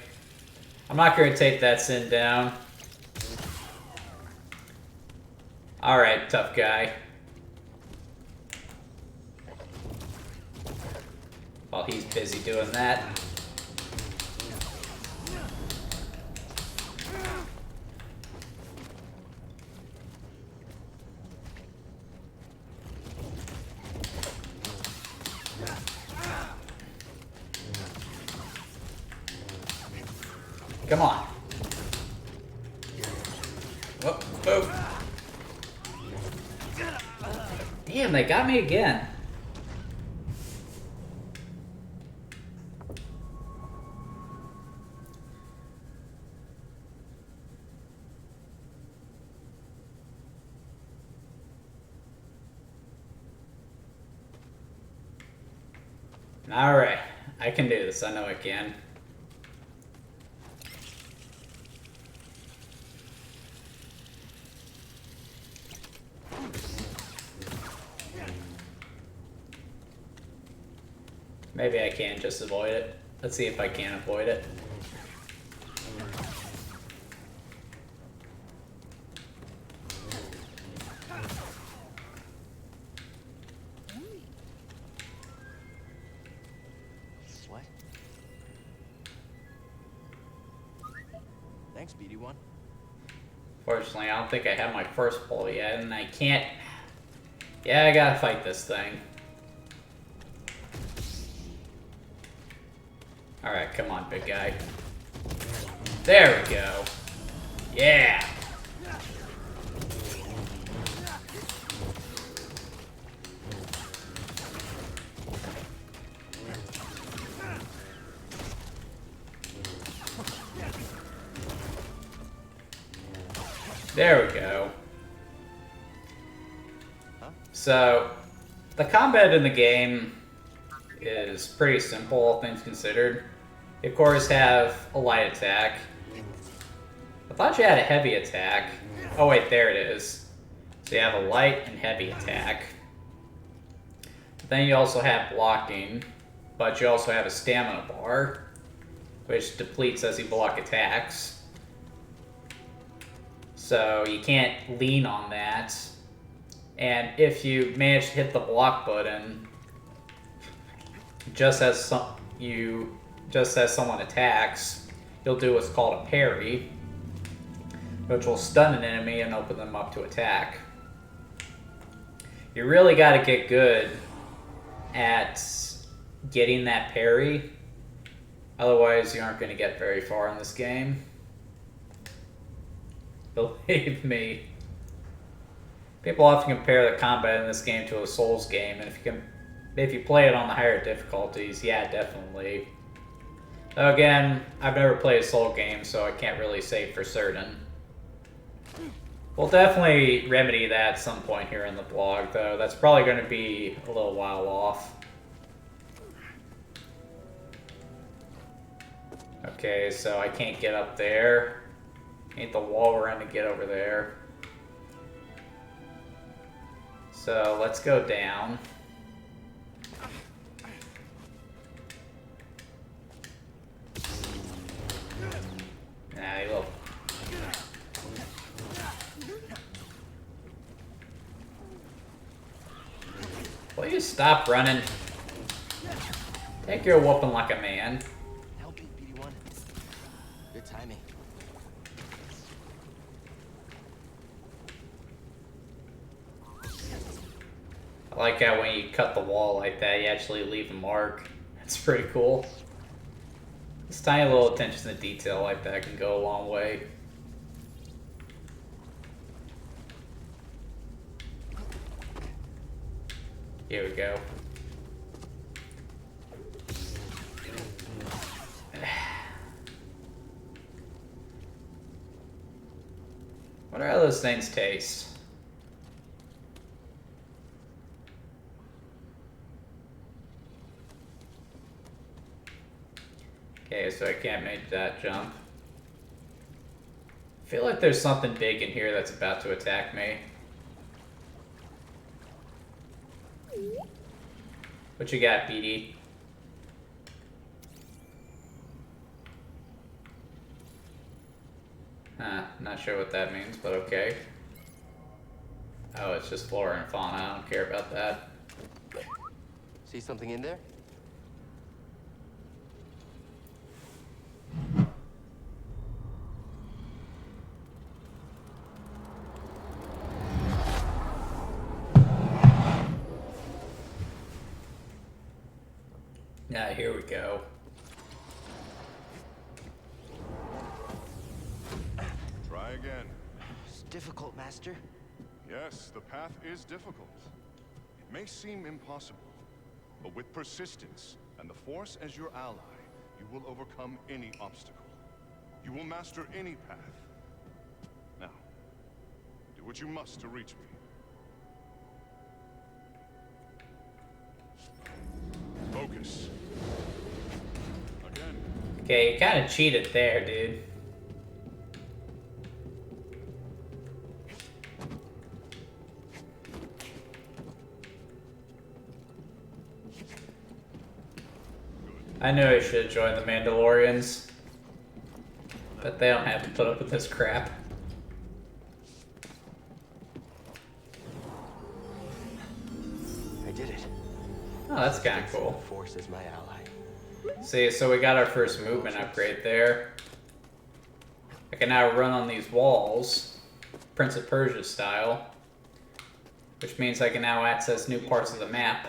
I'm not going to take that sin down. Alright, tough guy. While he's busy doing that. Come on. Whoop, whoop. Damn, they got me again. Alright, I can do this. I know I can. Maybe I can just avoid it. Let's see if I can avoid it. What? Thanks, BD1. Fortunately, I don't think I have my first pull yet, and I can't... Yeah, I gotta fight this thing. Alright, come on, big guy. There we go. Yeah! There we go. So, the combat in the game is pretty simple, all things considered. You, of course, have a light attack. I thought you had a heavy attack. Oh wait, there it is. So you have a light and heavy attack. Then you also have blocking, but you also have a stamina bar, which depletes as you block attacks. So you can't lean on that. And if you manage to hit the block button, just as someone attacks, you'll do what's called a parry, which will stun an enemy and open them up to attack. You really got to get good at getting that parry, otherwise you aren't going to get very far in this game. Believe me. People often compare the combat in this game to a Souls game, and if you play it on the higher difficulties, yeah, definitely. Though again, I've never played a Soul game, so I can't really say for certain. We'll definitely remedy that at some point here in the blog, though. That's probably going to be a little while off. Okay, so I can't get up there. Ain't the wall around to get over there. So let's go down. Nah, you little... Will you stop running? Take your whooping like a man. Help me, BD1. Good timing. I like how when you cut the wall like that, you actually leave a mark. That's pretty cool. This tiny little attention to detail like that can go a long way. Here we go. Wonder how those things taste. Okay, so I can't make that jump. I feel like there's something big in here that's about to attack me. What you got, BD? Not sure what that means, but okay. Oh, it's just flora and fauna. I don't care about that. See something in there? Yeah, here we go. Try again. It's difficult, Master. Yes, the path is difficult. It may seem impossible, but with persistence and the Force as your ally, you will overcome any obstacle. You will master any path. Now, do what you must to reach me. Focus. Again. Okay, you kind of cheated there, dude. I knew I should have joined the Mandalorians, but they don't have to put up with this crap. I did it. Oh, that's kind of cool. The Force is my ally. See, so we got our first movement upgrade there. I can now run on these walls, Prince of Persia style, which means I can now access new parts of the map.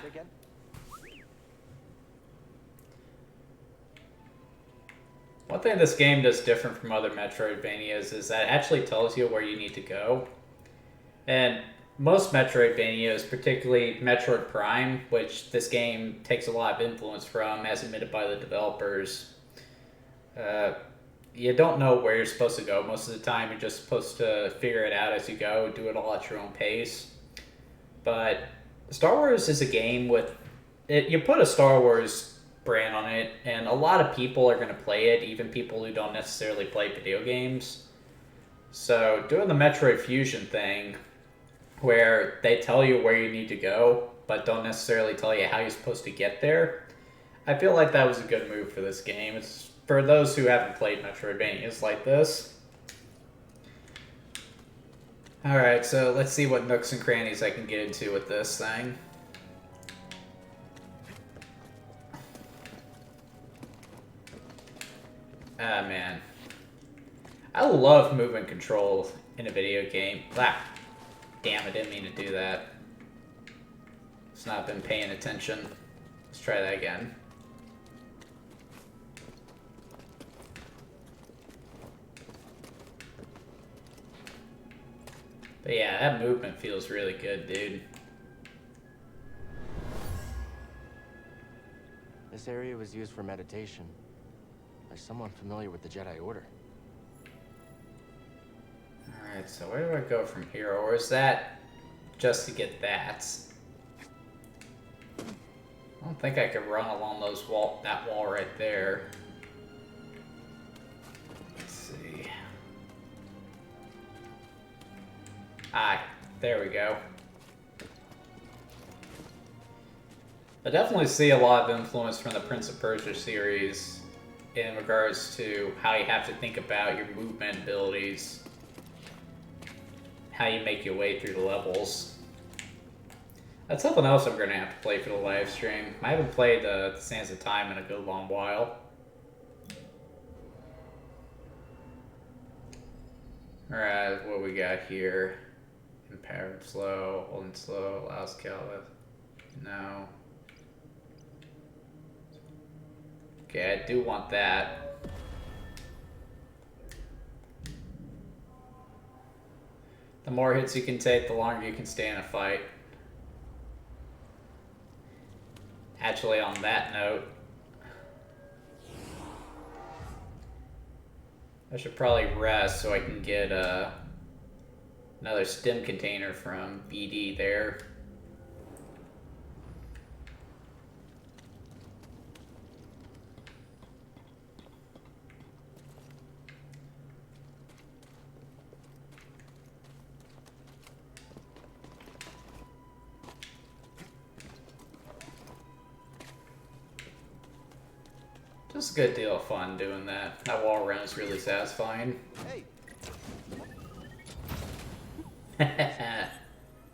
One thing this game does different from other Metroidvanias is that it actually tells you where you need to go. And most Metroidvanias, particularly Metroid Prime, which this game takes a lot of influence from, as admitted by the developers, you don't know where you're supposed to go. Most of the time, you're just supposed to figure it out as you go, do it all at your own pace. But Star Wars is a game with... you put a Star Wars brand on it, and a lot of people are going to play it, even people who don't necessarily play video games. So doing the Metroid Fusion thing, where they tell you where you need to go, but don't necessarily tell you how you're supposed to get there, I feel like that was a good move for this game. It's for those who haven't played Metroidvanias like this. Alright, so let's see what nooks and crannies I can get into with this thing. Ah, man. I love movement control in a video game. Ah, damn, I didn't mean to do that. It's not been paying attention. Let's try that again. But yeah, that movement feels really good, dude. This area was used for meditation by someone familiar with the Jedi Order. Alright, so where do I go from here? Or is that just to get that? I don't think I could run along that wall right there. Let's see. Ah, there we go. I definitely see a lot of influence from the Prince of Persia series in regards to how you have to think about your movement abilities, how you make your way through the levels. That's something else I'm going to have to play for the live stream. I haven't played the Sands of Time in a good long while. Alright, what we got here? Empowered slow, holding slow, allows Caliph. No. Okay, I do want that. The more hits you can take, the longer you can stay in a fight. Actually, on that note, I should probably rest so I can get Another stim container from BD there. Just a good deal of fun doing that. That wall run is really satisfying. Hey.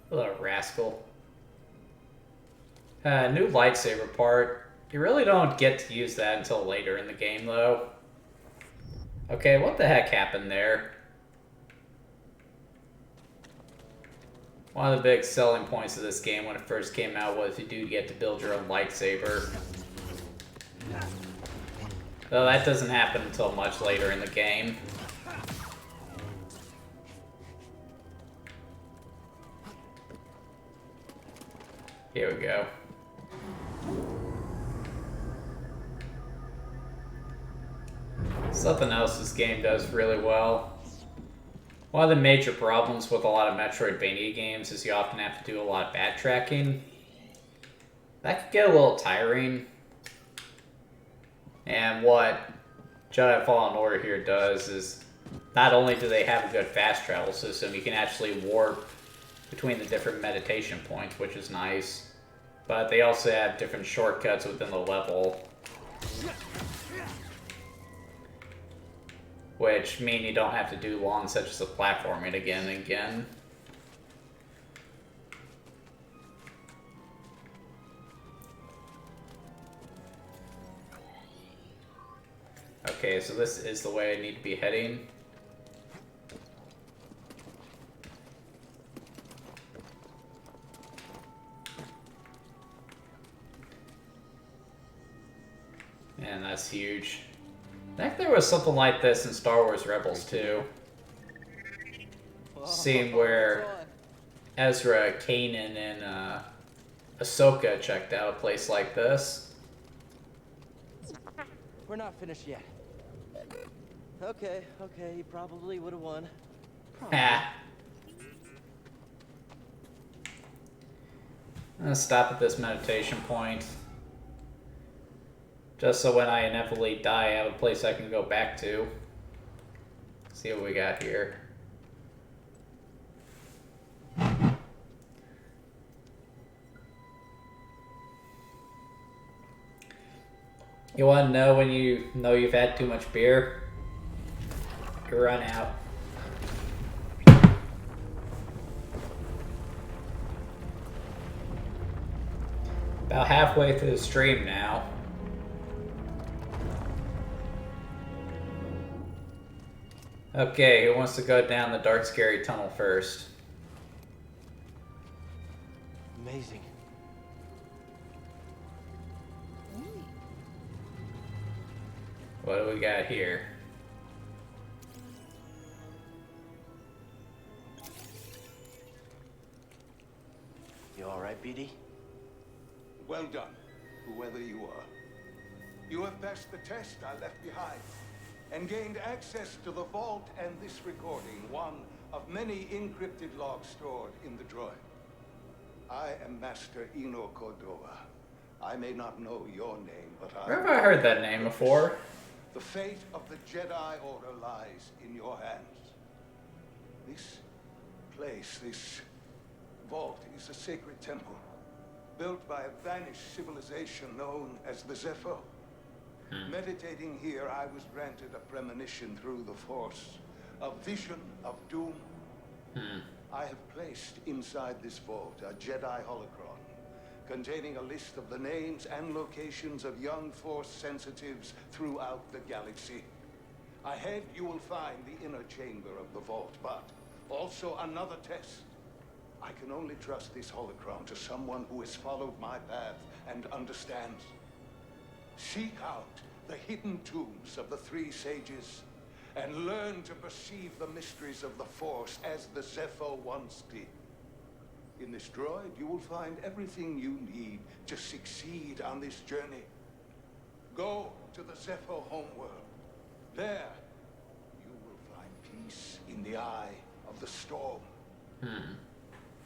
Little rascal. New lightsaber part. You really don't get to use that until later in the game, though. Okay, what the heck happened there? One of the big selling points of this game when it first came out was you do get to build your own lightsaber. Though that doesn't happen until much later in the game. Here we go. Something else this game does really well. One of the major problems with a lot of Metroidvania games is you often have to do a lot of backtracking. That could get a little tiring. And what Jedi Fallen Order here does is not only do they have a good fast travel system, you can actually warp between the different meditation points, which is nice. But they also have different shortcuts within the level, which mean you don't have to do long such as the platforming again and again. Okay, so this is the way I need to be heading. And that's huge. I think there was something like this in Star Wars Rebels too. Scene where Ezra, Kanan, and Ahsoka checked out a place like this. We're not finished yet. Okay, you probably would have won. Ha. I'm gonna stop at this meditation point. Just so when I inevitably die, I have a place I can go back to. See what we got here. You want to know when you know you've had too much beer? You run out. About halfway through the stream now. Okay, who wants to go down the dark, scary tunnel first? Amazing. What do we got here? You alright, BD? Well done, whoever you are. You have passed the test I left behind, and gained access to the vault and this recording, one of many encrypted logs stored in the droid. I am Master Eno Cordova. I may not know your name, but Where have I heard that name before? The fate of the Jedi Order lies in your hands. This place, this vault, is a sacred temple, built by a vanished civilization known as the Zepho. Meditating here, I was granted a premonition through the Force, a vision of doom. I have placed inside this vault a Jedi holocron, containing a list of the names and locations of young Force sensitives throughout the galaxy. Ahead, you will find the inner chamber of the vault, but also another test. I can only trust this holocron to someone who has followed my path and understands. Seek out the hidden tombs of the three sages and learn to perceive the mysteries of the Force as the Zepho once did. In this droid, you will find everything you need to succeed on this journey. Go to the Zepho homeworld. There, you will find peace in the eye of the storm.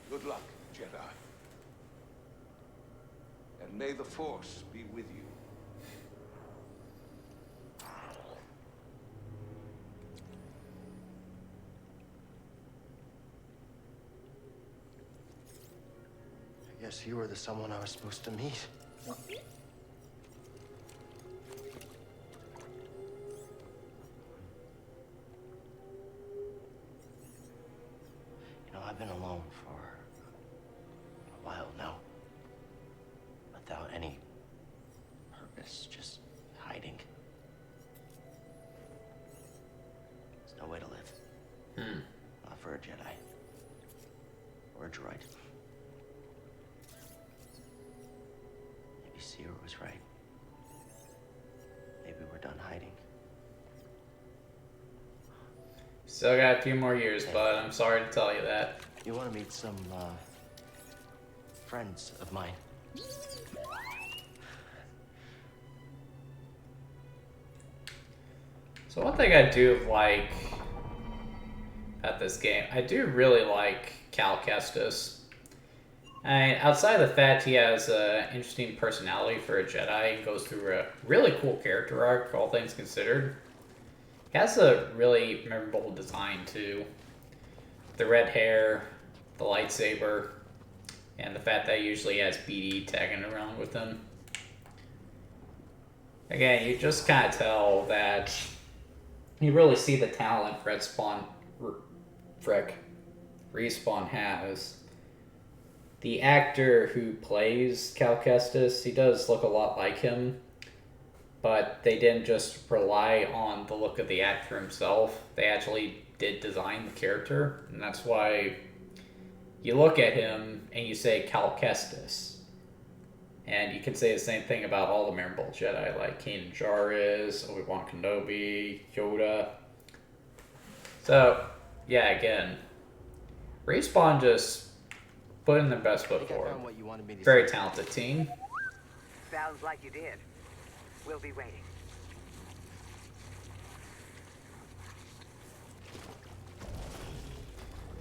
Good luck, Jedi. And may the Force be with you. I guess you were the someone I was supposed to meet. You know, I've been alone for a while now. Without any purpose, just hiding. There's no way to live. Not for a Jedi. Or a droid. Maybe Seer was right. Maybe we're done hiding. Still got a few more years, bud. I'm sorry to tell you that. You want to meet some, friends of mine? So one thing I do like at this game, I do really like Cal Kestis. And outside of the fact he has an interesting personality for a Jedi and goes through a really cool character arc, all things considered, he has a really memorable design too. The red hair, the lightsaber, and the fact that he usually has BD tagging around with him. Again, you just kind of tell that you really see the talent Respawn has. The actor who plays Cal Kestis, he does look a lot like him, but they didn't just rely on the look of the actor himself. They actually did design the character, and that's why you look at him and you say Cal Kestis. And you can say the same thing about all the memorable Jedi, like Kanan Jarrus, Obi-Wan Kenobi, Yoda. So, yeah, again, Respawn just put in their best foot forward. Very talented team. Sounds like you did. We'll be waiting.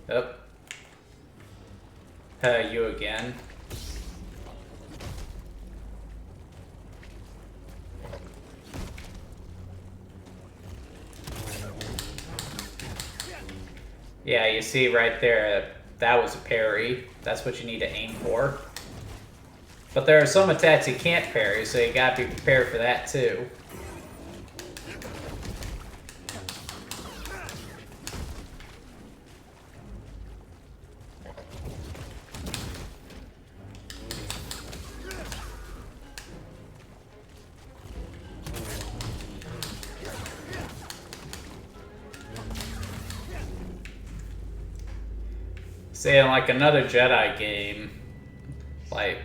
Yep. You again. Yeah, you see right there, that was a parry. That's what you need to aim for. But there are some attacks you can't parry, so you gotta be prepared for that too. See, in like another Jedi game, like,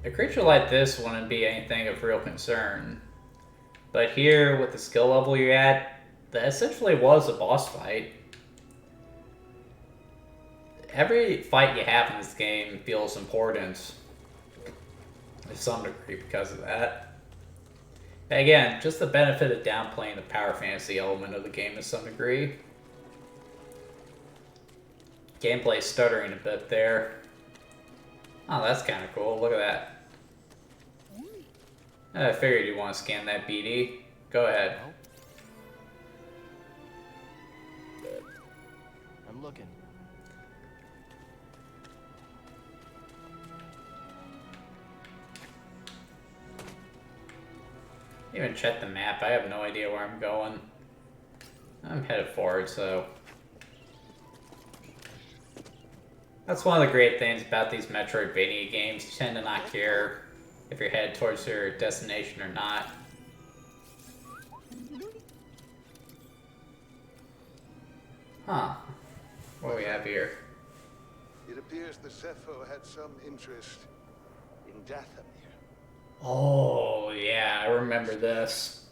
a creature like this wouldn't be anything of real concern. But here, with the skill level you're at, that essentially was a boss fight. Every fight you have in this game feels important to some degree because of that. Again, just the benefit of downplaying the power fantasy element of the game to some degree. Gameplay stuttering a bit there. Oh, that's kind of cool. Look at that. I figured you want to scan that BD. Go ahead. I'm looking. Even check the map. I have no idea where I'm going. I'm headed forward, so... That's one of the great things about these Metroidvania games. You tend to not care if you're headed towards your destination or not. Huh. What do we have here? It appears the Cepho had some interest in Dathomir. Oh, yeah, I remember this.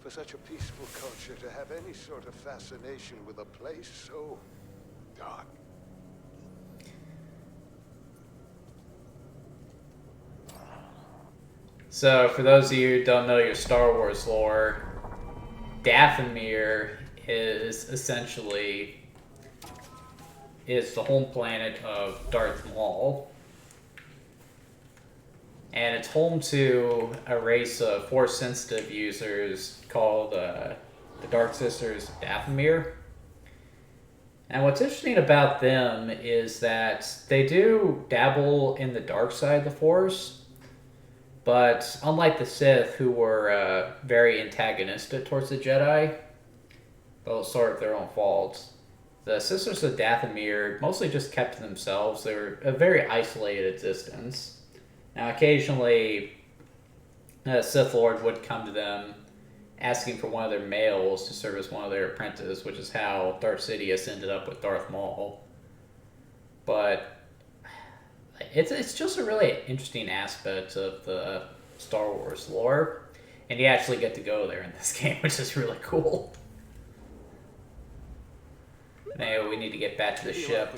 For such a peaceful culture to have any sort of fascination with a place so dark. So, for those of you who don't know your Star Wars lore, Dathomir is essentially is the home planet of Darth Maul. And it's home to a race of Force-sensitive users called the Dark Sisters of Dathomir. And what's interesting about them is that they do dabble in the dark side of the Force, but unlike the Sith, who were very antagonistic towards the Jedi, though sort of their own faults, the Sisters of Dathomir mostly just kept to themselves. They were a very isolated existence. Now, occasionally, a Sith Lord would come to them asking for one of their males to serve as one of their apprentices, which is how Darth Sidious ended up with Darth Maul. But it's just a really interesting aspect of the Star Wars lore, and you actually get to go there in this game, which is really cool. Now we need to get back to the ship.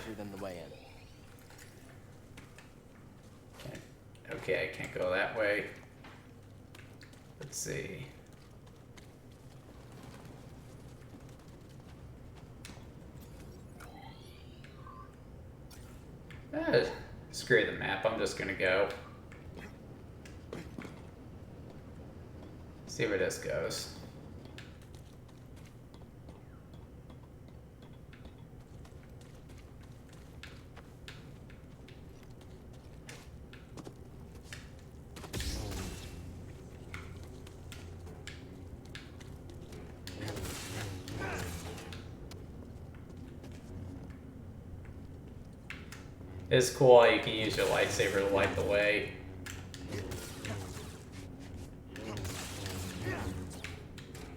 Okay, I can't go that way. Let's see. Screw the map, I'm just gonna go. See where this goes. It's cool how you can use your lightsaber to light the way.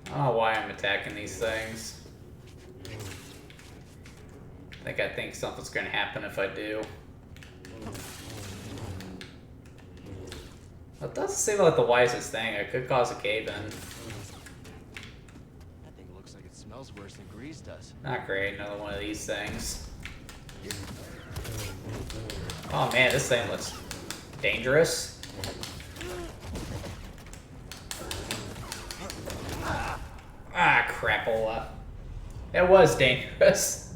I don't know why I'm attacking these things. I think something's gonna happen if I do. It doesn't seem like the wisest thing. It could cause a cave-in. That thing looks like it smells worse than grease does. Not great, another one of these things. Oh man, this thing looks dangerous. Ah, crapola. It was dangerous.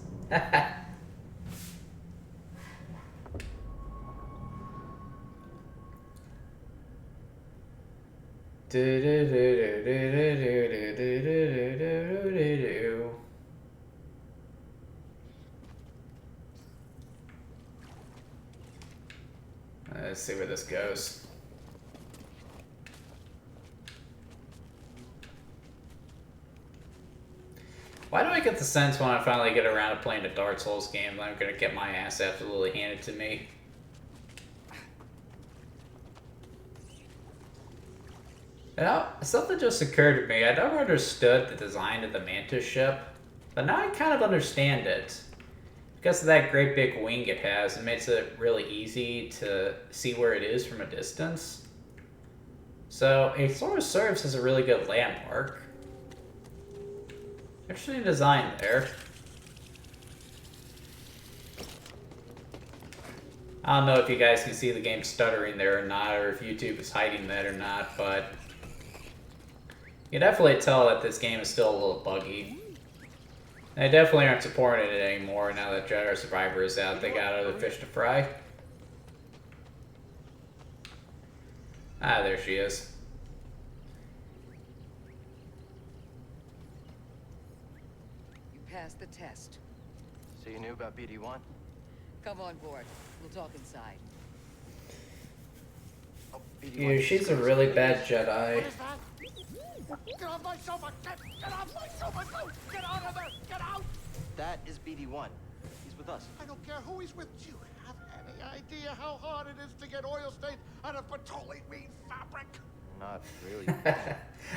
Let's see where this goes. Why do I get the sense when I finally get around to playing a Dark Souls game that I'm going to get my ass absolutely handed to me? You know, something just occurred to me. I never understood the design of the Mantis ship, but now I kind of understand it. Because of that great big wing it has, it makes it really easy to see where it is from a distance. So it sort of serves as a really good landmark. Interesting design there. I don't know if you guys can see the game stuttering there or not, or if YouTube is hiding that or not, but you can definitely tell that this game is still a little buggy. They definitely aren't supporting it anymore now that Jedi Survivor is out. They got other fish to fry. Ah, there she is. You passed the test. So you knew about BD-1? Come on board. We'll talk inside. Oh, Dude, she's a really bad Jedi. Get off my sofa! Get off my sofa! No! Get out of there! Get out! That is BD-1. He's with us. I don't care who he's with. Do you have any idea how hard it is to get oil stains out of petroleum fabric? Not really.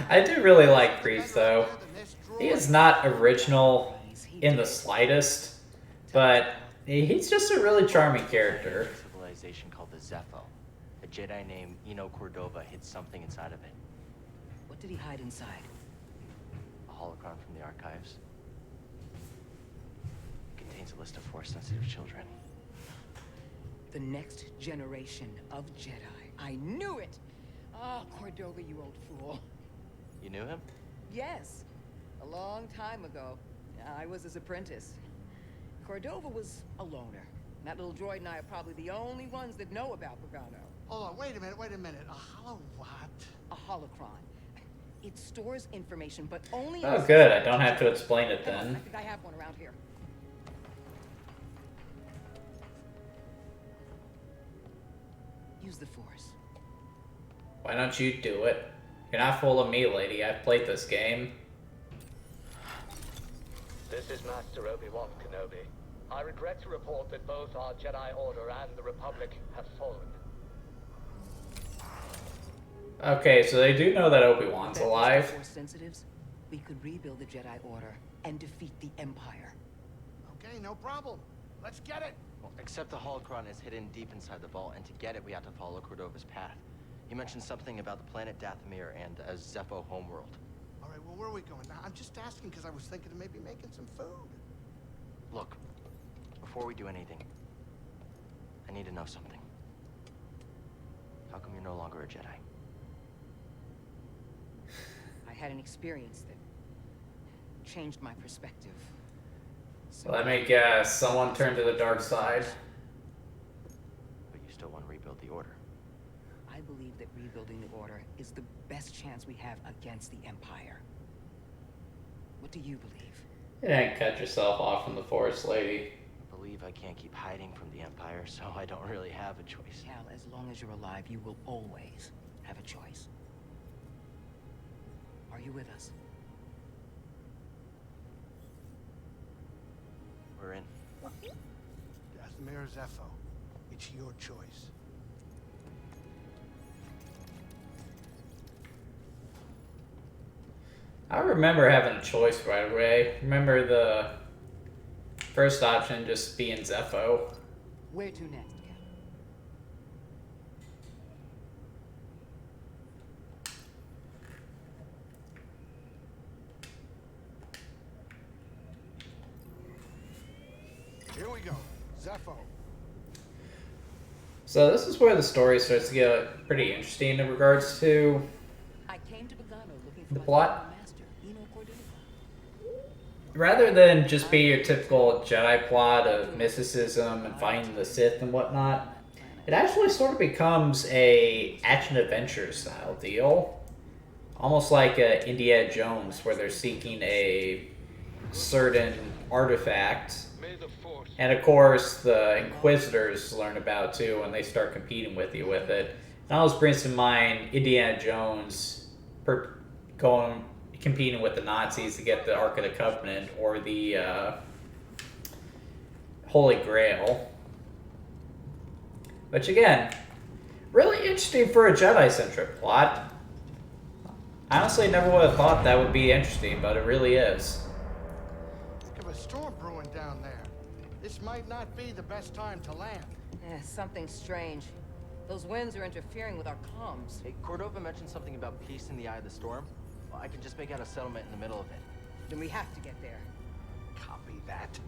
I do really like Priest, though. He is not original in the slightest, but he's just a really charming character. A civilization called the Zepho. A Jedi named Eno Cordova hid something inside of it. What did he hide inside? A holocron from the archives. It contains a list of Force-sensitive children. The next generation of Jedi. I knew it! Oh, Cordova, you old fool. You knew him? Yes. A long time ago. I was his apprentice. Cordova was a loner. That little droid and I are probably the only ones that know about Pagano. Hold on, wait a minute. A hollow what? A holocron. It stores information, but only... Oh, good. I don't have to explain it Come on, then. I think I have one around here. Use the Force. Why don't you do it? You're not fooling me, lady. I've played this game. This is Master Obi-Wan Kenobi. I regret to report that both our Jedi Order and the Republic have fallen. Okay, so they do know that Obi-Wan's alive. Force sensitives, we could rebuild the Jedi Order and defeat the Empire. Okay, no problem. Let's get it. Well, except the holocron is hidden deep inside the vault, and to get it, we have to follow Cordova's path. He mentioned something about the planet Dathomir and a Zepho homeworld. All right, well, where are we going? Now, I'm just asking because I was thinking of maybe making some food. Look, before we do anything, I need to know something. How come you're no longer a Jedi? I had an experience that changed my perspective. So let me guess, someone turned to the dark side. But you still want to rebuild the Order. I believe that rebuilding the Order is the best chance we have against the Empire. What do you believe? You didn't cut yourself off from the Force, lady. I believe I can't keep hiding from the Empire, so I don't really have a choice. Cal, as long as you're alive, you will always have a choice. Are you with us? We're in. Dathomir Zepho. It's your choice. I remember having a choice right away. Remember the first option just being Zepho. Where to next, Cal? Here we go. Zepho. So this is where the story starts to get pretty interesting in regards to I came to Pagano looking for the my plot. master, Eno Cordova. Rather than just be your typical Jedi plot of mysticism and finding the Sith and whatnot, it actually sort of becomes a action-adventure style deal. Almost like Indiana Jones, where they're seeking a certain artifact. And of course, the Inquisitors learn about too, and they start competing with you with it. It always brings to mind Indiana Jones competing with the Nazis to get the Ark of the Covenant or the Holy Grail. Which again, really interesting for a Jedi-centric plot. I honestly never would have thought that would be interesting, but it really is. Think of a storm brewing down there. This might not be the best time to land. Something strange. Those winds are interfering with our comms. Hey, Cordova mentioned something about peace in the eye of the storm. Well, I can just make out a settlement in the middle of it. Then we have to get there. Copy that.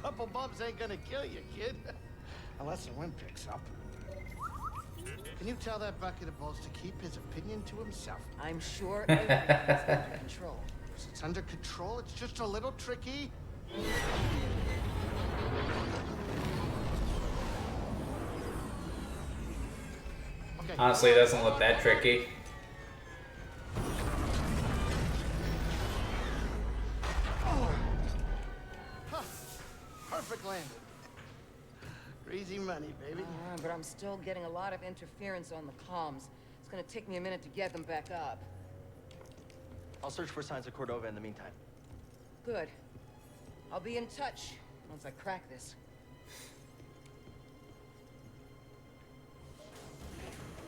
Couple bumps ain't gonna kill you, kid. Unless the wind picks up. Can you tell that bucket of balls to keep his opinion to himself? I'm sure everything's under control. If it's under control, it's just a little tricky. Okay. Honestly, it doesn't look that tricky. Huh. Perfect landing. Easy money, baby. But I'm still getting a lot of interference on the comms. It's gonna take me a minute to get them back up. I'll search for signs of Cordova in the meantime. Good. I'll be in touch once I crack this.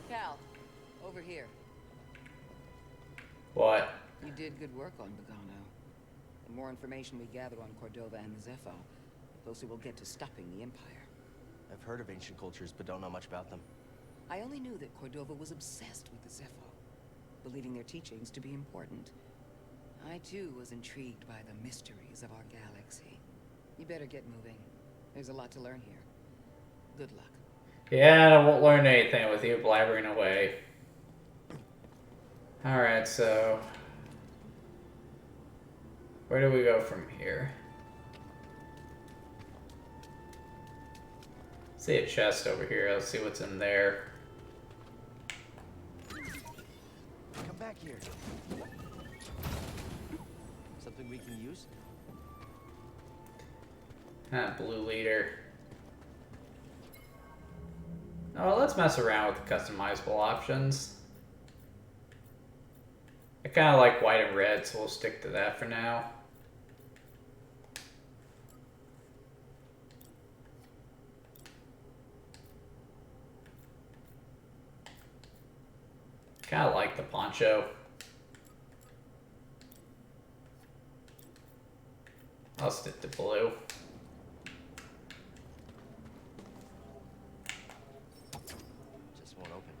Cal, over here. What? You did good work on Pagano. The more information we gather on Cordova and the Zepho, the closer we'll get to stopping the Empire. I've heard of ancient cultures, but don't know much about them. I only knew that Cordova was obsessed with the Zepho, believing their teachings to be important. I too was intrigued by the mysteries of our galaxy. You better get moving. There's a lot to learn here. Good luck. Yeah, I won't learn anything with you blabbering away. Alright, so... where do we go from here? See a chest over here. Let's see what's in there. Come back here. Something we can use? Ah, blue leader. Oh, let's mess around with the customizable options. I kind of like white and red, so we'll stick to that for now. Kind of like the poncho. I'll stick to blue. Just won't open.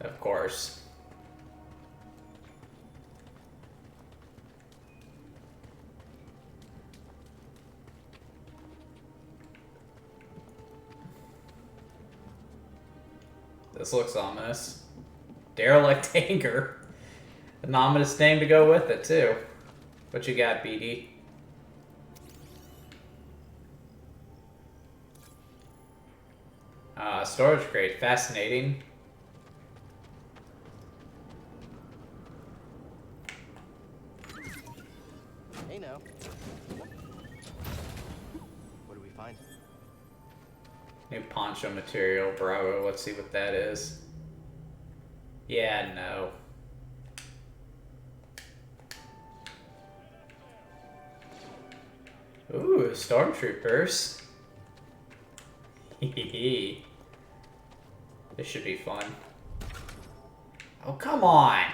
Of course. This looks ominous. Derelict Anger. An ominous name to go with it, too. What you got, BD? Storage crate. Fascinating. Hey now. What do we find? New poncho material. Bravo. Let's see what that is. Yeah, no. Ooh, stormtroopers. Hehehe. This should be fun. Oh, come on!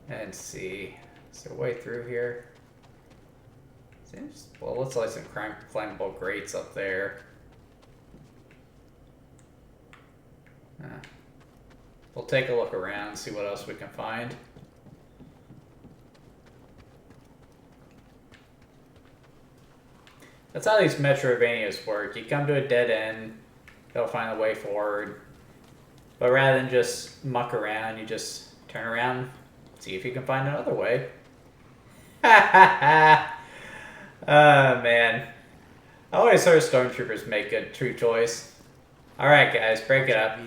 Let's see. Is there a way through here? Seems, well, let's light some flammable grates up there. We'll take a look around, see what else we can find. That's how these Metroidvanias work. You come to a dead end, they'll find a way forward. But rather than just muck around, you just turn around, see if you can find another way. Ha ha ha! Oh, man. I always heard stormtroopers make a true choice. Alright, guys, break it up.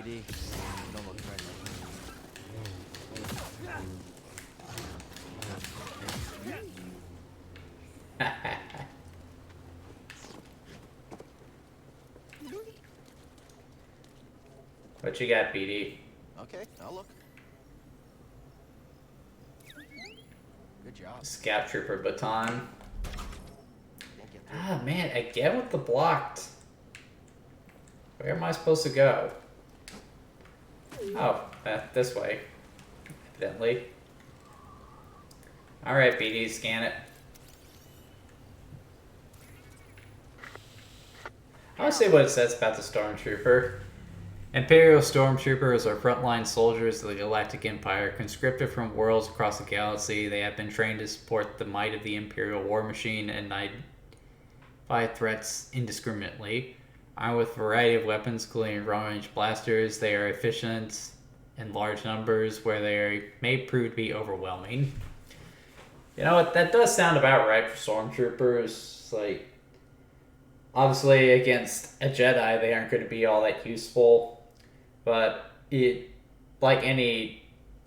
What you got, BD? Okay, I'll look. Good job. Scout Trooper baton. Ah, man, again with the blocked. Where am I supposed to go? Oh, this way. Evidently. Alright, BD, scan it. I want to see what it says about the Stormtrooper. Imperial Stormtroopers are frontline soldiers of the Galactic Empire. Conscripted from worlds across the galaxy, they have been trained to support the might of the Imperial war machine and fight threats indiscriminately. Armed with a variety of weapons, including long-range blasters, they are efficient in large numbers, where they may prove to be overwhelming. You know what? That does sound about right for Stormtroopers. Like, obviously, against a Jedi, they aren't going to be all that useful. But like anything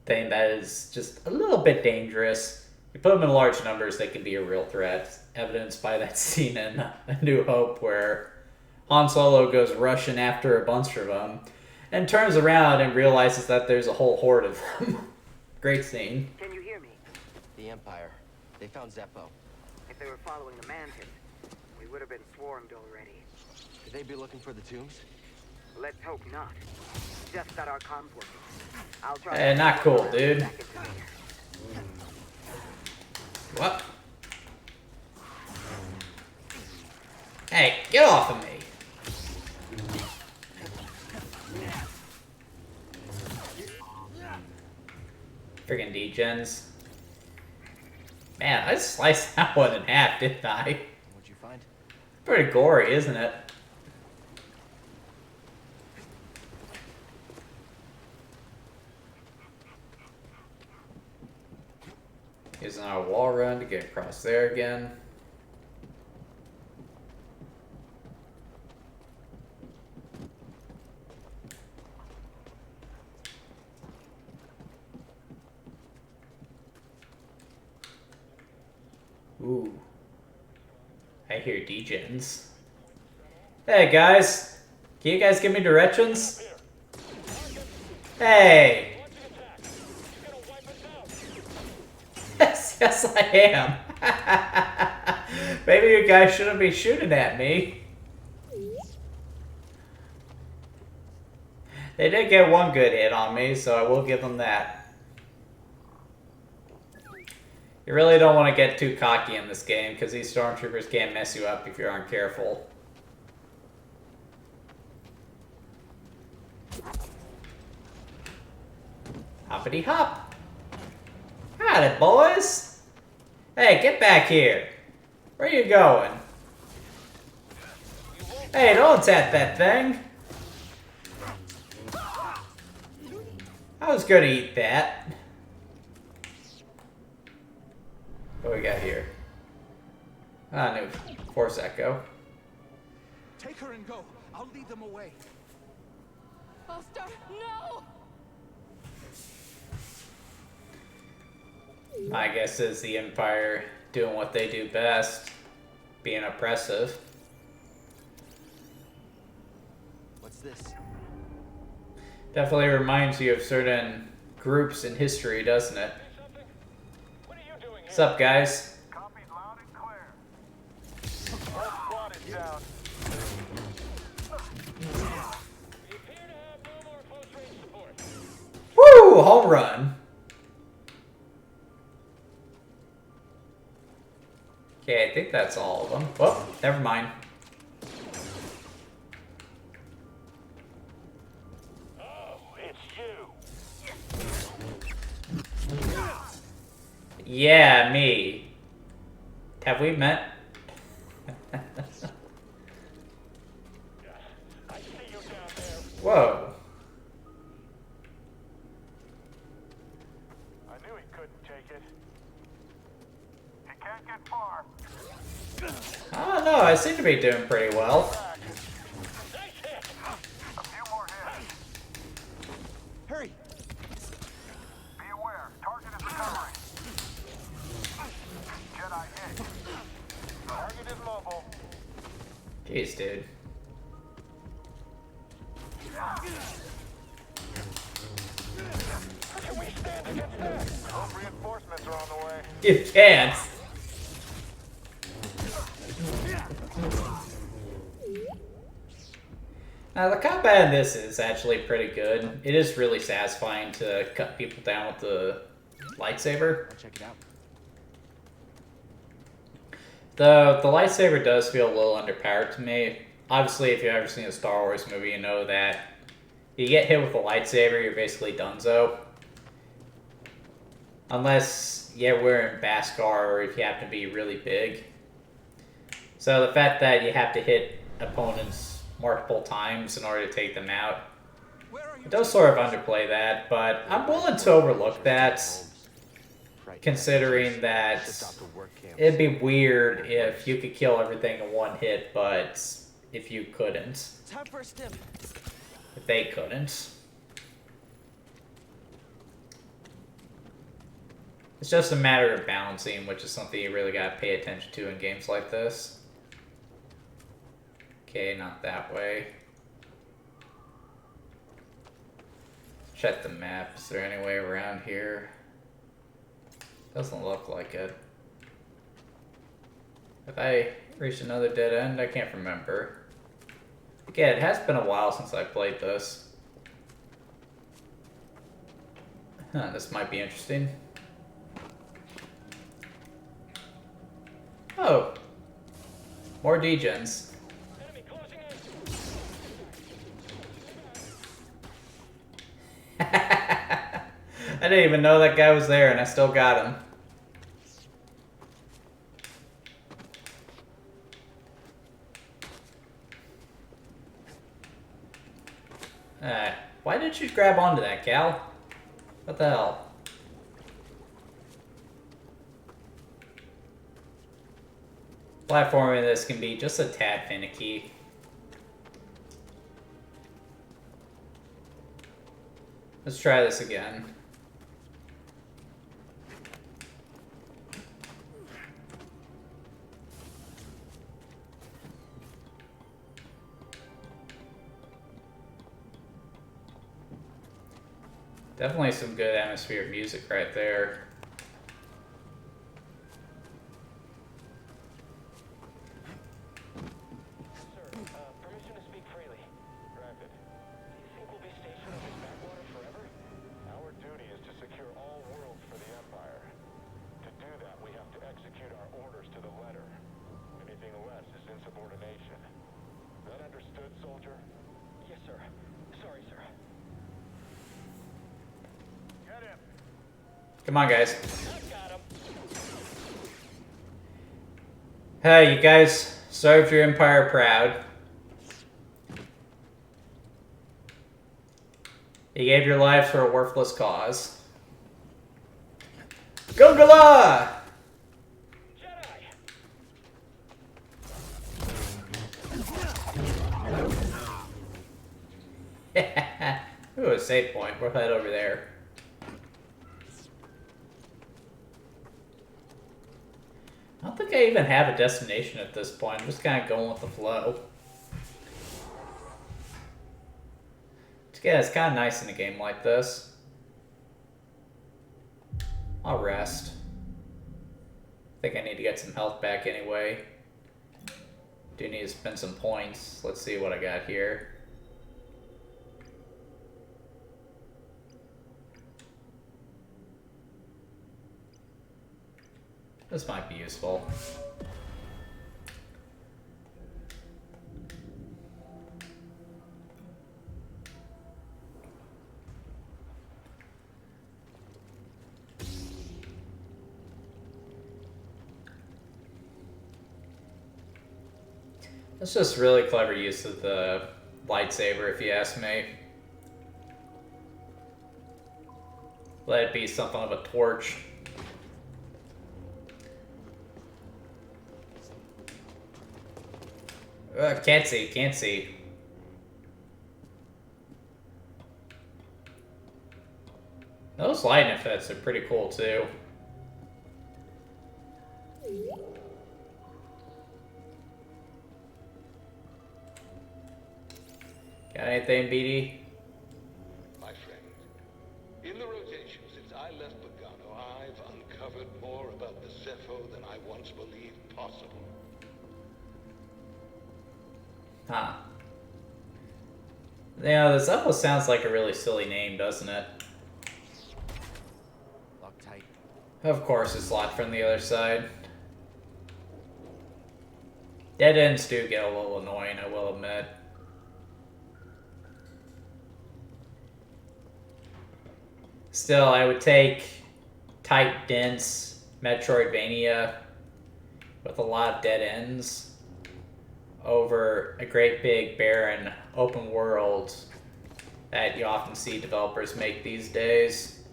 that is just a little bit dangerous, you put them in large numbers, they can be a real threat. Evidenced by that scene in A New Hope where Han Solo goes rushing after a bunch of them and turns around and realizes that there's a whole horde of them. Great scene. Can you hear me? The Empire. They found Zeppo. If they were following the Mantis, we would have been swarmed already. Could they be looking for the tombs? Let's hope not. Just got our comms working. I'll try. Hey, not cool, dude. What? Hey, get off of me. Friggin' degens. Man, I sliced that one in half, didn't I? What'd you find? Pretty gory, isn't it? Using our wall run to get across there again. Ooh. I hear degens. Hey guys! Can you guys give me directions? Hey! Yes, I am. Maybe you guys shouldn't be shooting at me. They did get one good hit on me, so I will give them that. You really don't want to get too cocky in this game, because these stormtroopers can mess you up if you aren't careful. Hoppity hop. Howdy, boys. Hey, get back here. Where are you going? Hey, don't tap that thing. I was gonna eat that. What we got here? Ah, new Force Echo. Take her and go. I'll lead them away. Ulster, no! My guess is the Empire doing what they do best, being oppressive. What's this? Definitely reminds you of certain groups in history, doesn't it? What's up, guys? Copied loud and clear. Whole squad is down. We appear to have no more close-range support. Woo! Home run. Okay, I think that's all of them. Whoop, never mind. Oh, it's you. Yeah, me. Have we met? I see you down there. Whoa. I knew he couldn't take it. He can't get far. I don't know, I seem to be doing pretty well. A few more hits. Hurry! Be aware, target is recovering. Jedi hit. Target is mobile. Jeez, dude. Can we stand against that? Hope reinforcements are on the way. You can't. Now, the combat in this is actually pretty good. It is really satisfying to cut people down with the lightsaber. I'll check it out. The lightsaber does feel a little underpowered to me. Obviously, if you've ever seen a Star Wars movie, you know that you get hit with a lightsaber, you're basically donezo. Unless, yeah, we're in Beskar or if you happen to be really big. So the fact that you have to hit opponents multiple times in order to take them out, it does sort of underplay that, but I'm willing to overlook that, considering that it'd be weird if you could kill everything in one hit, but if you couldn't. Time for a stim. If they couldn't. It's just a matter of balancing, which is something you really gotta pay attention to in games like this. Okay, not that way. Check the map. Is there any way around here? Doesn't look like it. Have I reached another dead end? I can't remember. Again, it has been a while since I played this. Huh, this might be interesting. Oh. More degens. I didn't even know that guy was there and I still got him. Why didn't you grab onto that, Cal? What the hell? Platforming this can be just a tad finicky. Let's try this again. Definitely some good atmospheric music right there. Permission to speak freely. Granted. Do you think we'll be stationed on this backwater forever? Our duty is to secure all worlds for the Empire. To do that, we have to execute our orders to the letter. Anything less is insubordination. Is that understood, soldier? Yes, sir. Sorry, sir. Get him. Come on, guys. Hey, you guys served your empire proud. You gave your lives for a worthless cause. Gungala! Ooh, a save point. We'll head over there. I don't think I even have a destination at this point. I'm just kind of going with the flow. Yeah, it's kind of nice in a game like this. I'll rest. I think I need to get some health back anyway. Do need to spend some points. Let's see what I got here. This might be useful. That's just really clever use of the lightsaber, if you ask me. Let it be something of a torch. Can't see, can't see. Those lightning effects are pretty cool too. Got anything, BD? My friend, in the rotation since I left Pagano, I've uncovered more about the Zepho than I once believed possible. Huh. Yeah, the Zepho sounds like a really silly name, doesn't it? Lock tight. Of course, it's locked from the other side. Dead ends do get a little annoying, I will admit. Still, I would take tight, dense Metroidvania with a lot of dead ends over a great big barren open world that you often see developers make these days.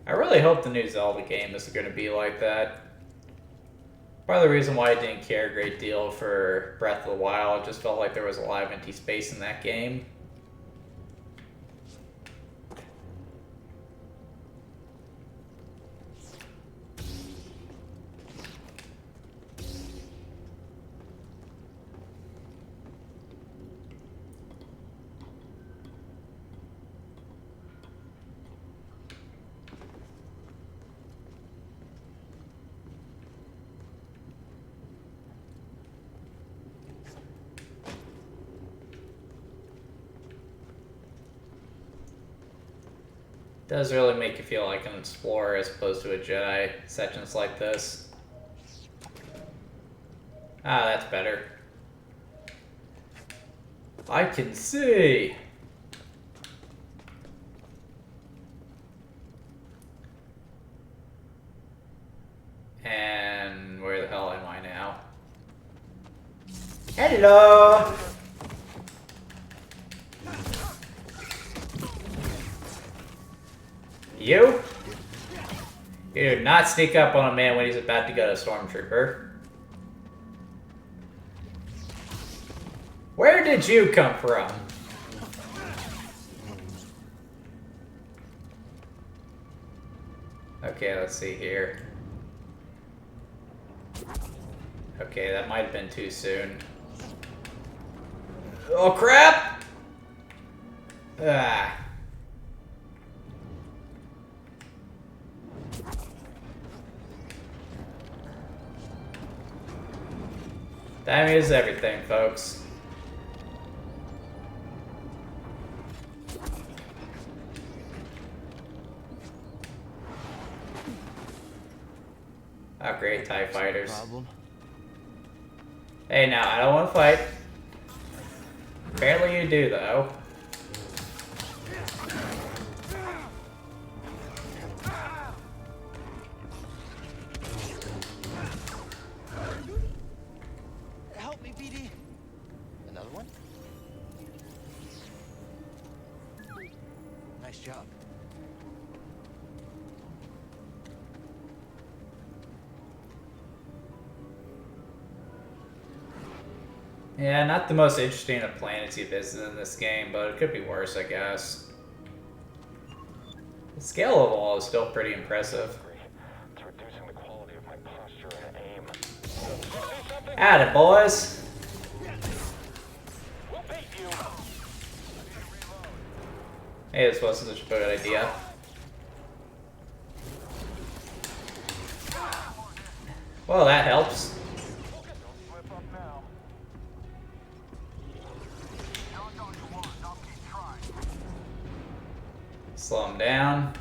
I really hope the new Zelda game is going to be like that. Part of the reason why I didn't care a great deal for Breath of the Wild, it just felt like there was a lot of empty space in that game. Does really make you feel like an explorer as opposed to a Jedi sections like this. Ah, that's better. I can see! And where the hell am I now? Hello! You? You do not sneak up on a man when he's about to go to Stormtrooper. Where did you come from? Okay, let's see here. Okay, that might have been too soon. Oh crap! Ah. Timing is everything, folks. Oh, great, TIE fighters. Hey, now, I don't want to fight. Apparently you do, though. Help me, BD. Another one? Nice job. Yeah, not the most interesting of planets you visit in this game, but it could be worse, I guess. The scale of all is still pretty impressive. It's reducing the quality of my posture and aim. Atta boys! We'll beat you. Hey, this wasn't such a good idea. Well, that helps. Slow him down.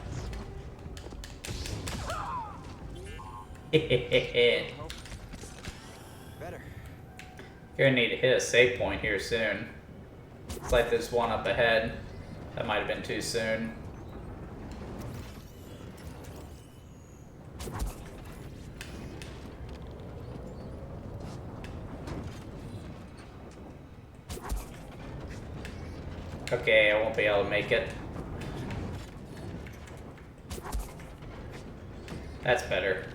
Better. Gonna need to hit a save point here soon. It's like there's one up ahead. That might have been too soon. Okay, I won't be able to make it. That's better.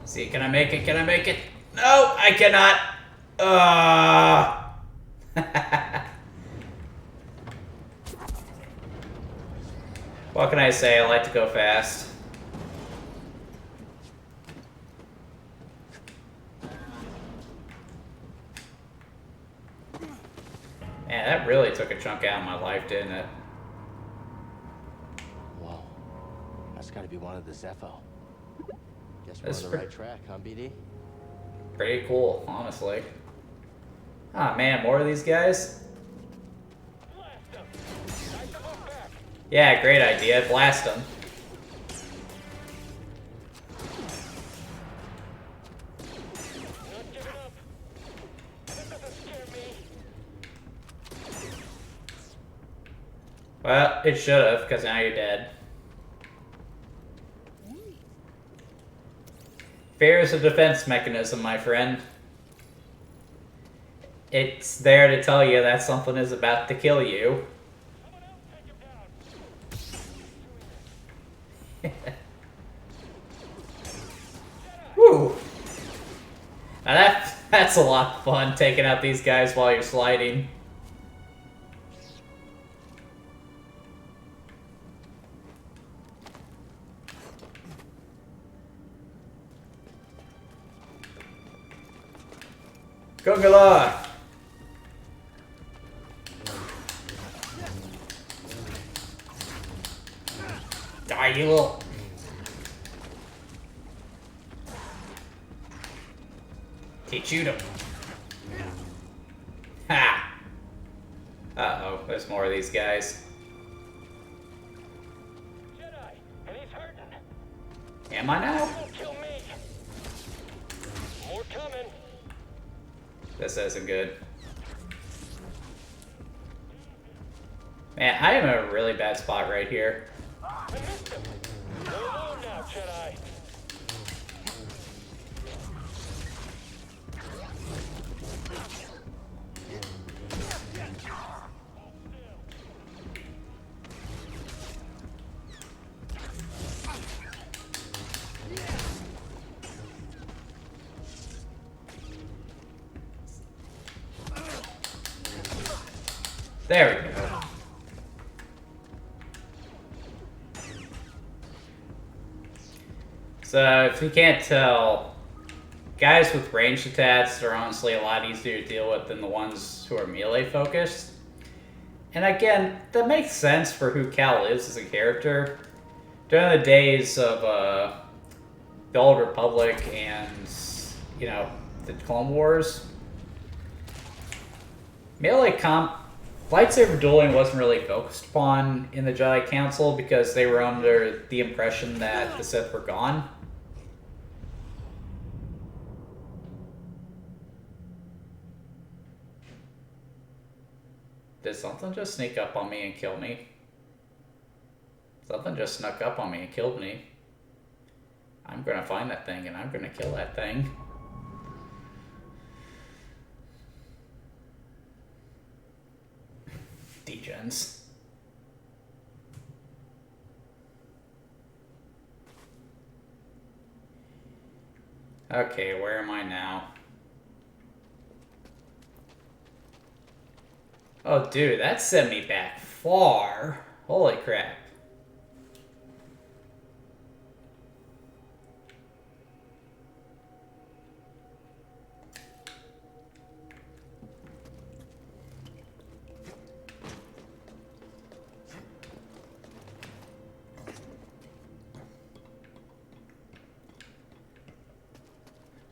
See, can I make it? Can I make it? No, I cannot. What can I say? I like to go fast. Man, that really took a chunk out of my life, didn't it? Whoa. That's gotta be one of the Zepho. Guess we're That's on the right track, huh, BD? Pretty cool, honestly. Ah, man, more of these guys? Yeah, great idea. Blast them. Well, it should have, because now you're dead. Fear is a defense mechanism, my friend. It's there to tell you that something is about to kill you. Woo! Now that's a lot of fun, taking out these guys while you're sliding. Gungala! Die, you little... Shoot him. Ha! Uh-oh, there's more of these guys. Jedi, and he's hurting. Am I now? Don't kill me. More coming. This isn't good. Man, I am in a really bad spot right here. I missed him. Go alone now, Jedi. There we go. So, if you can't tell, guys with ranged attacks are honestly a lot easier to deal with than the ones who are melee focused. And again, that makes sense for who Cal is as a character. During the days of the Old Republic and, you know, the Clone Wars, lightsaber dueling wasn't really focused upon in the Jedi Council because they were under the impression that the Sith were gone. Did something just sneak up on me and kill me? Something just snuck up on me and killed me. I'm gonna find that thing and I'm gonna kill that thing. Degens. Okay, where am I now? Oh, dude, that sent me back far. Holy crap.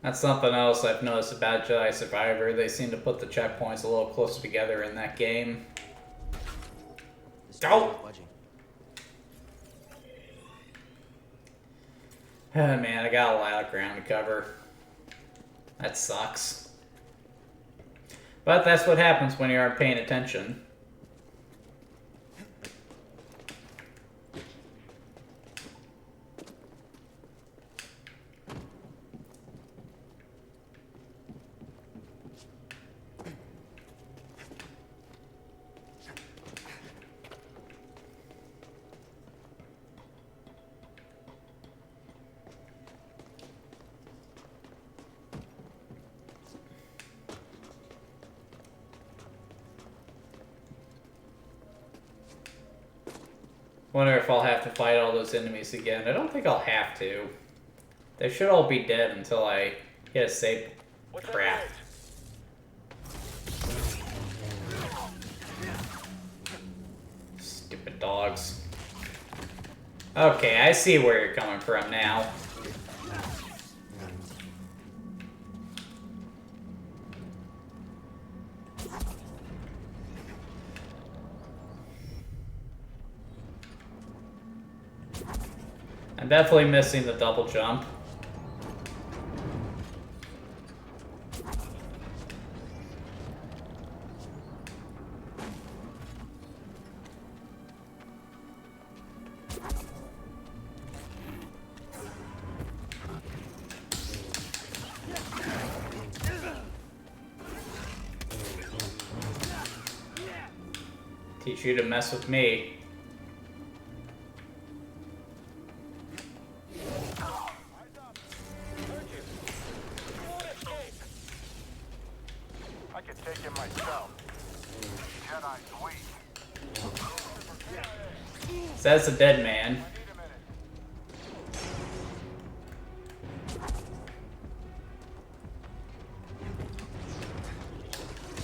That's something else I've noticed about Jedi Survivor. They seem to put the checkpoints a little closer together in that game. Oh! Oh man, I got a lot of ground to cover. That sucks. But that's what happens when you aren't paying attention. Wonder if I'll have to fight all those enemies again. I don't think I'll have to. They should all be dead until I hit a save. Crap. Stupid dogs. Okay, I see where you're coming from now. I'm definitely missing the double jump. Teach you to mess with me. That's a dead man.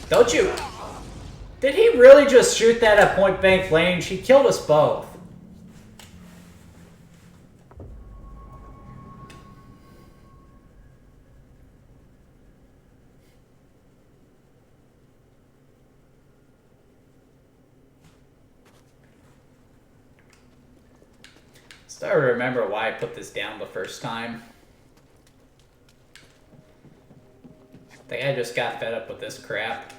Don't you? Did he really just shoot that at point blank range? He killed us both. Starting to remember why I put this down the first time. I think I just got fed up with this crap.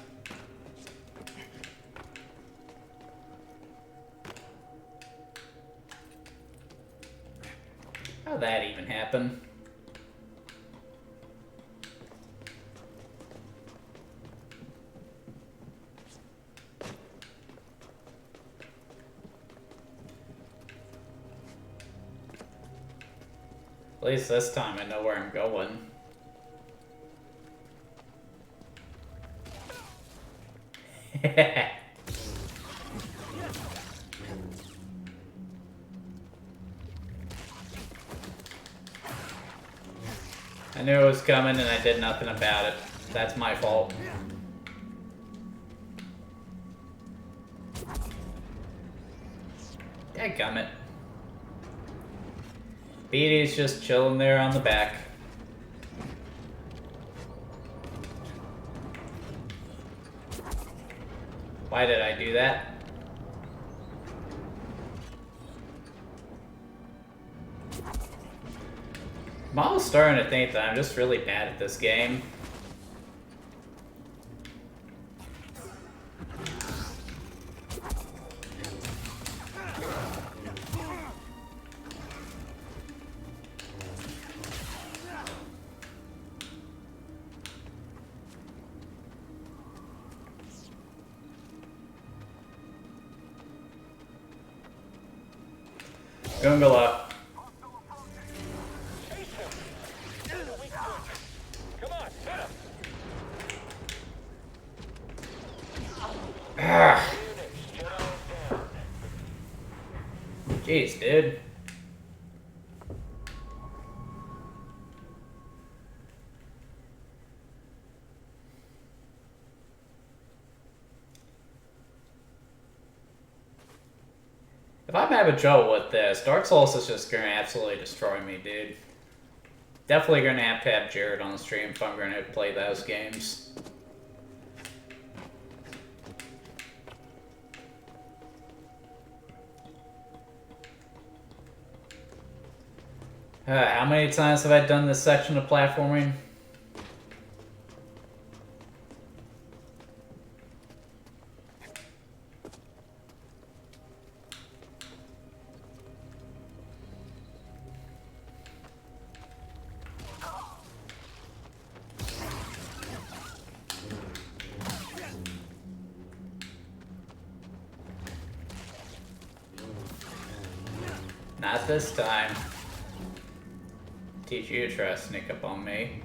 How'd that even happen? At least this time I know where I'm going. I knew it was coming and I did nothing about it. That's my fault. Dadgummit. Beatty's just chilling there on the back. Why did I do that? I'm almost starting to think that I'm just really bad at this game. Gungala. Jeez, dude. If I'm having trouble with this, Dark Souls is just gonna absolutely destroy me, dude. Definitely gonna have to have Jared on the stream if I'm gonna play those games. How many times have I done this section of platforming? Not this time. Teach you to try to sneak up on me.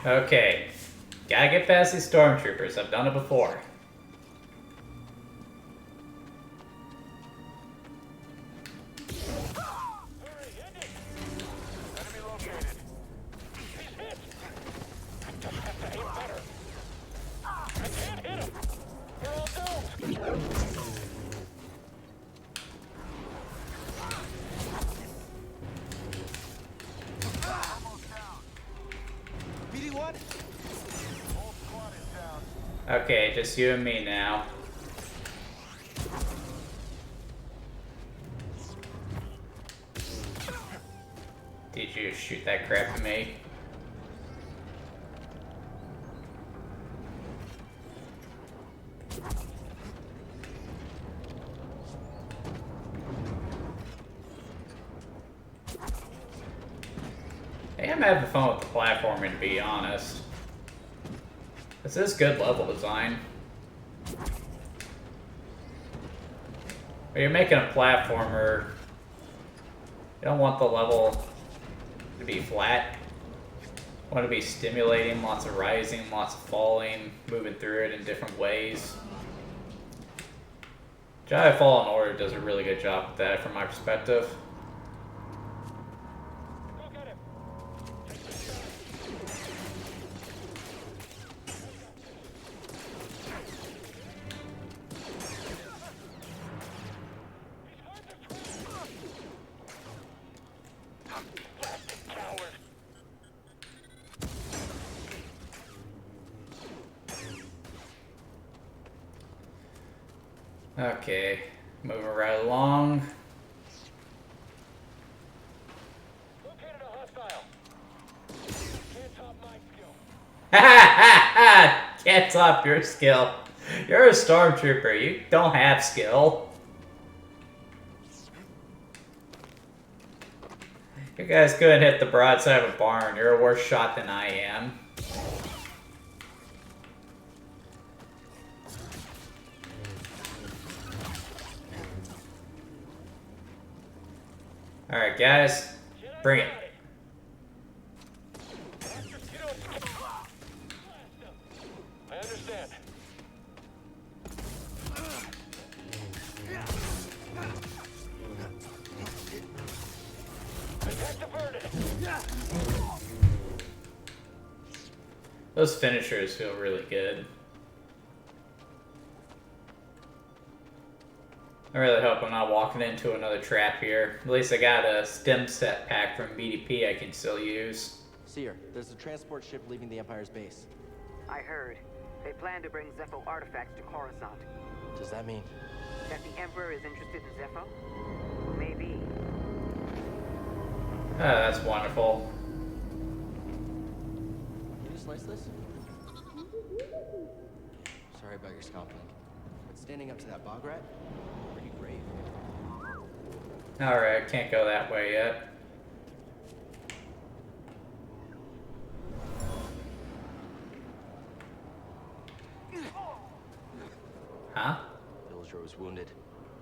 Okay, gotta get past these stormtroopers. I've done it before. Okay, just you and me now. Did you shoot that crap at me? Hey, I'm having fun with the platforming, to be honest. This is good level design. When you're making a platformer, you don't want the level to be flat. You want it to be stimulating, lots of rising, lots of falling, moving through it in different ways. Jedi Fallen Order does a really good job with that from my perspective. Okay, moving right along. Located a hostile. Can't top my skill. Can't top your skill. You're a stormtrooper. You don't have skill. You guys couldn't hit the broadside of a barn. You're a worse shot than I am. Alright, guys. Bring it. I understand. Attack diverted. Those finishers feel really good. I really hope I'm not walking into another trap here. At least I got a stem set pack from BDP I can still use. Seer, there's a transport ship leaving the Empire's base. I heard. They plan to bring Zepho artifacts to Coruscant. Does that mean? That the Emperor is interested in Zepho? Maybe. Oh, that's wonderful. Can you slice this? Sorry about your scalping. But standing up to that bog rat? Pretty brave. Alright, can't go that way yet. Huh? Villager was wounded,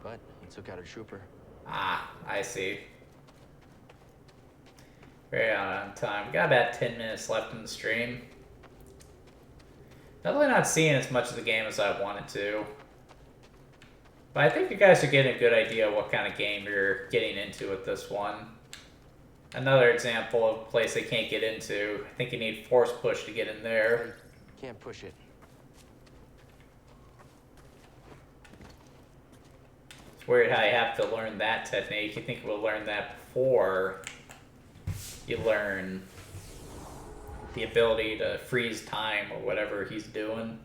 but he took out a trooper. Ah, I see. Very on time. We got about 10 minutes left in the stream. Definitely not seeing as much of the game as I wanted to. But I think you guys are getting a good idea of what kind of game you're getting into with this one. Another example of a place they can't get into. I think you need force push to get in there. Can't push it. It's weird how you have to learn that technique. You think we'll learn that before you learn the ability to freeze time or whatever he's doing.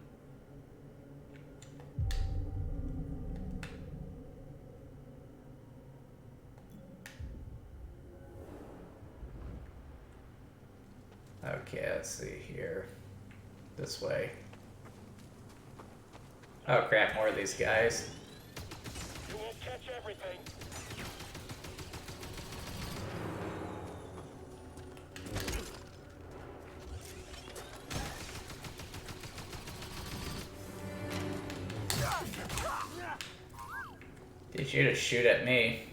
Okay, let's see here. This way. Oh crap, more of these guys. You won't catch everything. Did you just shoot at me?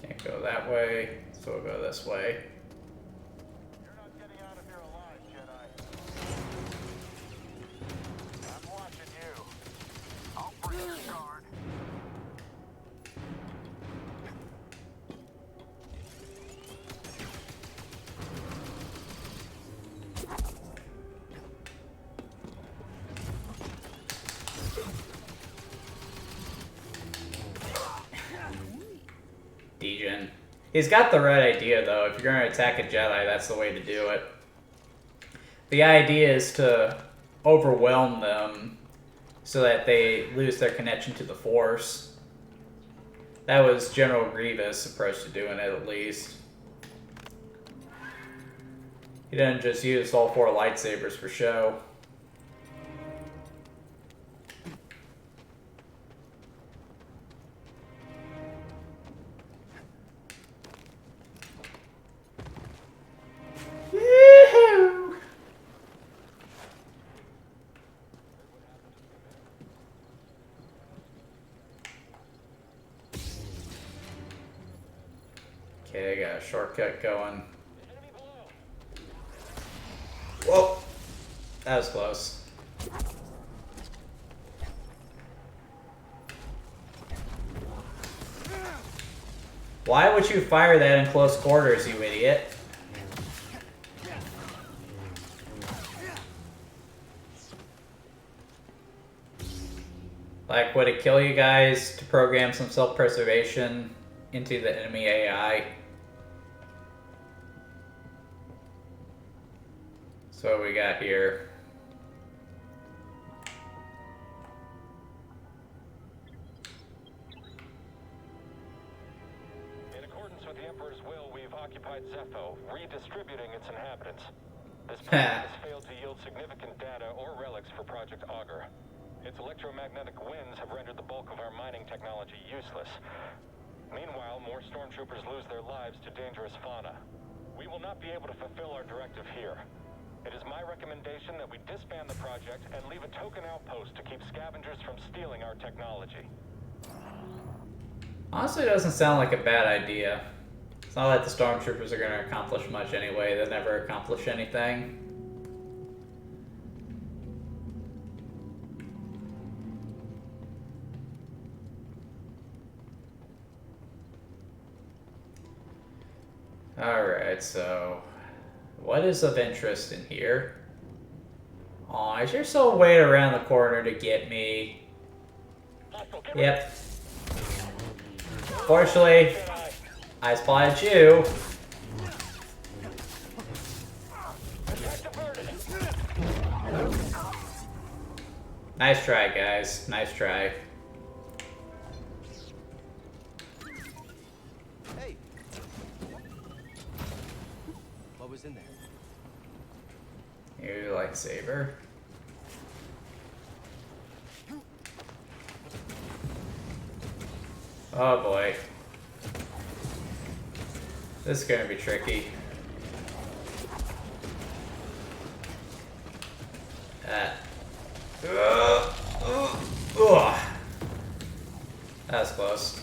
Can't go that way, so we'll go this way. You're not getting out of here alive, Jedi. I'm watching you. I'll bring your guard. Degen. He's got the right idea though. If you're going to attack a Jedi, that's the way to do it. The idea is to overwhelm them so that they lose their connection to the Force. That was General Grievous' approach to doing it, at least. He didn't just use all 4 lightsabers for show. Woohoo! Okay, I got a shortcut going. Whoa! That was close. Why would you fire that in close quarters, you idiot? Like, would it kill you guys to program some self-preservation into the enemy AI? So what we got here? In accordance with the Emperor's will, we've occupied Zepho, redistributing its inhabitants. This plan has failed to yield significant data or relics for Project Augur. Its electromagnetic winds have rendered the bulk of our mining technology useless. Meanwhile, more stormtroopers lose their lives to dangerous fauna. We will not be able to fulfill our directive here. It is my recommendation that we disband the project and leave a token outpost to keep scavengers from stealing our technology. Honestly, it doesn't sound like a bad idea. It's not like the stormtroopers are going to accomplish much anyway. They never accomplish anything. Alright, so what is of interest in here? Aw, is your soul way around the corner to get me? Yep. Fortunately, I spotted you. Nice try, guys. Nice try. Hey. What was in there? Your lightsaber. Oh boy. This is gonna be tricky. That was close.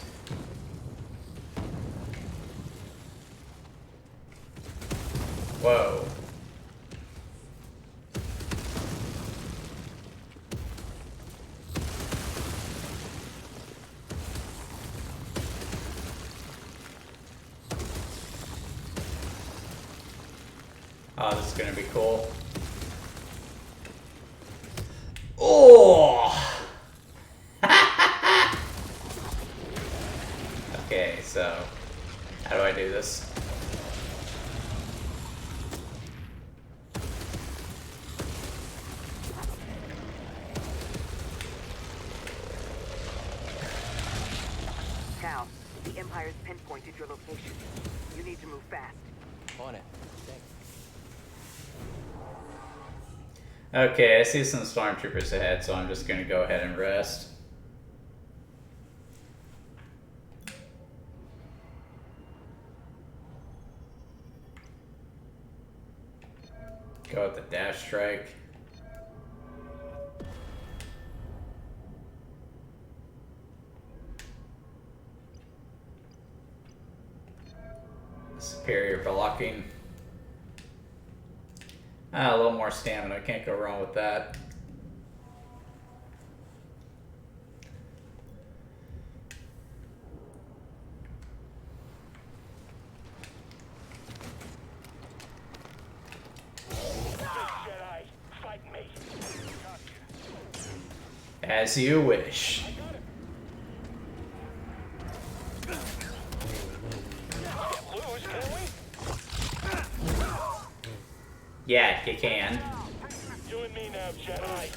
Whoa. Oh, this is gonna be cool. Oh! Okay, so how do I do this? Cal, the Empire's pinpointed your location. You need to move fast. On it. Okay, I see some stormtroopers ahead, so I'm just gonna go ahead and rest. Go with the dash strike. Superior blocking. Ah, a little more stamina. Can't go wrong with that. Jedi, fight me. As you wish. Yeah, you can. You and me now, Jedi.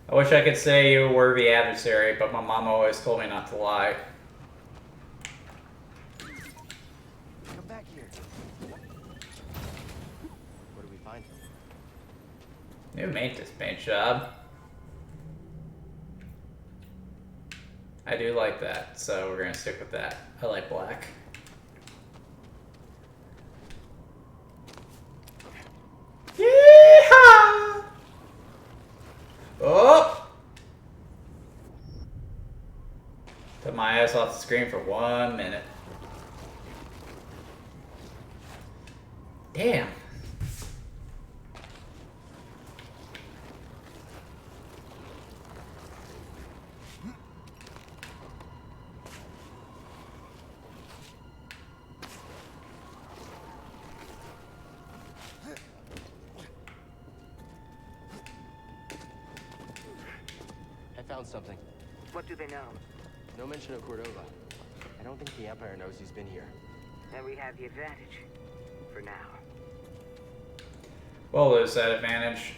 I wish I could say you were the adversary, but my mom always told me not to lie. Come back here. What do we find? New maintenance paint job. I do like that, so we're gonna stick with that. I like black. Yeehaw! Oh! Took my ass off the screen for 1 minute. Damn. Found something. What do they know? No mention of Cordova. I don't think the Empire knows he's been here. Then we have the advantage. For now. We'll lose that advantage.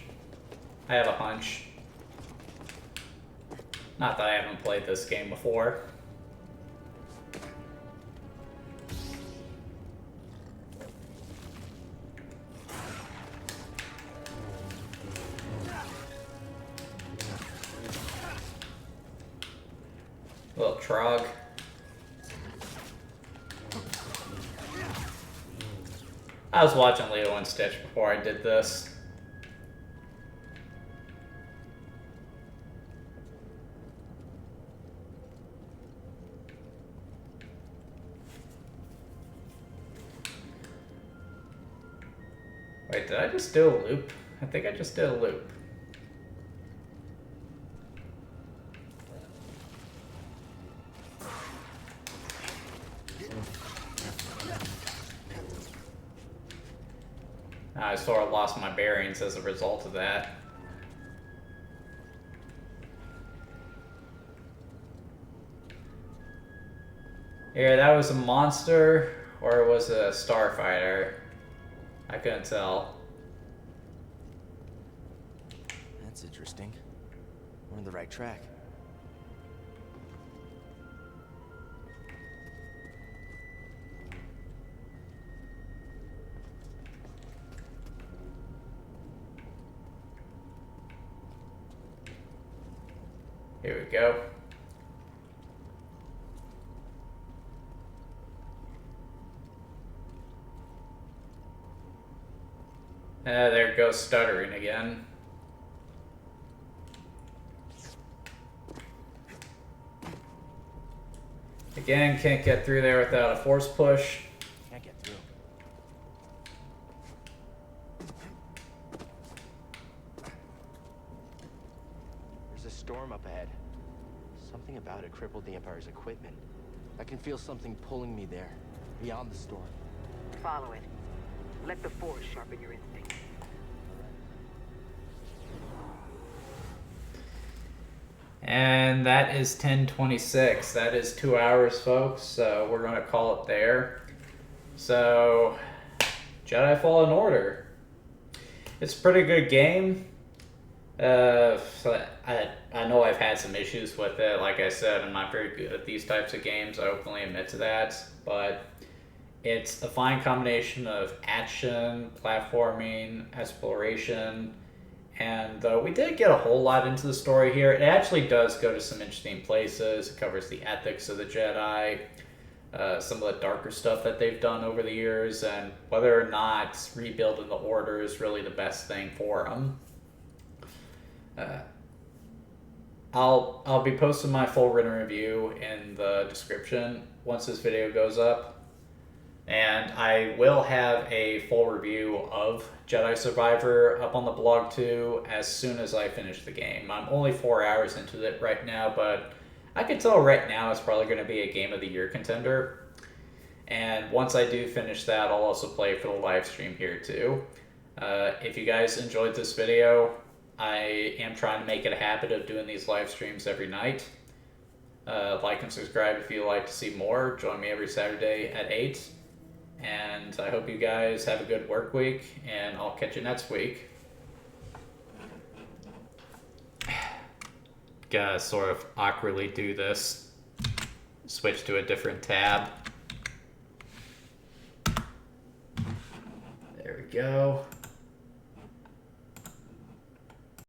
I have a hunch. Not that I haven't played this game before. Little trog. I was watching Lilo and Stitch before I did this. Wait, did I just do a loop? I think I just did a loop. I sort of lost my bearings as a result of that. Yeah, that was a monster, or was it a starfighter? I couldn't tell. That's interesting. We're on the right track. Here we go. There it goes stuttering again. Again, can't get through there without a force push. Can't get through. There's a storm up ahead. Something about it crippled the Empire's equipment. I can feel something pulling me there, beyond the storm. Follow it. Let the Force sharpen your instincts. And that is 10:26. That is 2 hours, folks. So we're going to call it there. So, Jedi Fallen Order. It's a pretty good game. I know I've had some issues with it. Like I said, I'm not very good at these types of games. I openly admit to that. But it's a fine combination of action, platforming, exploration, and we did get a whole lot into the story here. It actually does go to some interesting places. It covers the ethics of the Jedi, some of the darker stuff that they've done over the years, and whether or not rebuilding the Order is really the best thing for them. I'll be posting my full written review in the description once this video goes up. And I will have a full review of Jedi Survivor up on the blog too as soon as I finish the game. I'm only 4 hours into it right now, but I can tell right now it's probably going to be a Game of the Year contender. And once I do finish that, I'll also play for the live stream here too. If you guys enjoyed this video, I am trying to make it a habit of doing these live streams every night. Like and subscribe if you'd like to see more. Join me every Saturday at 8. And I hope you guys have a good work week, and I'll catch you next week. Gotta sort of awkwardly do this. Switch to a different tab. There we go.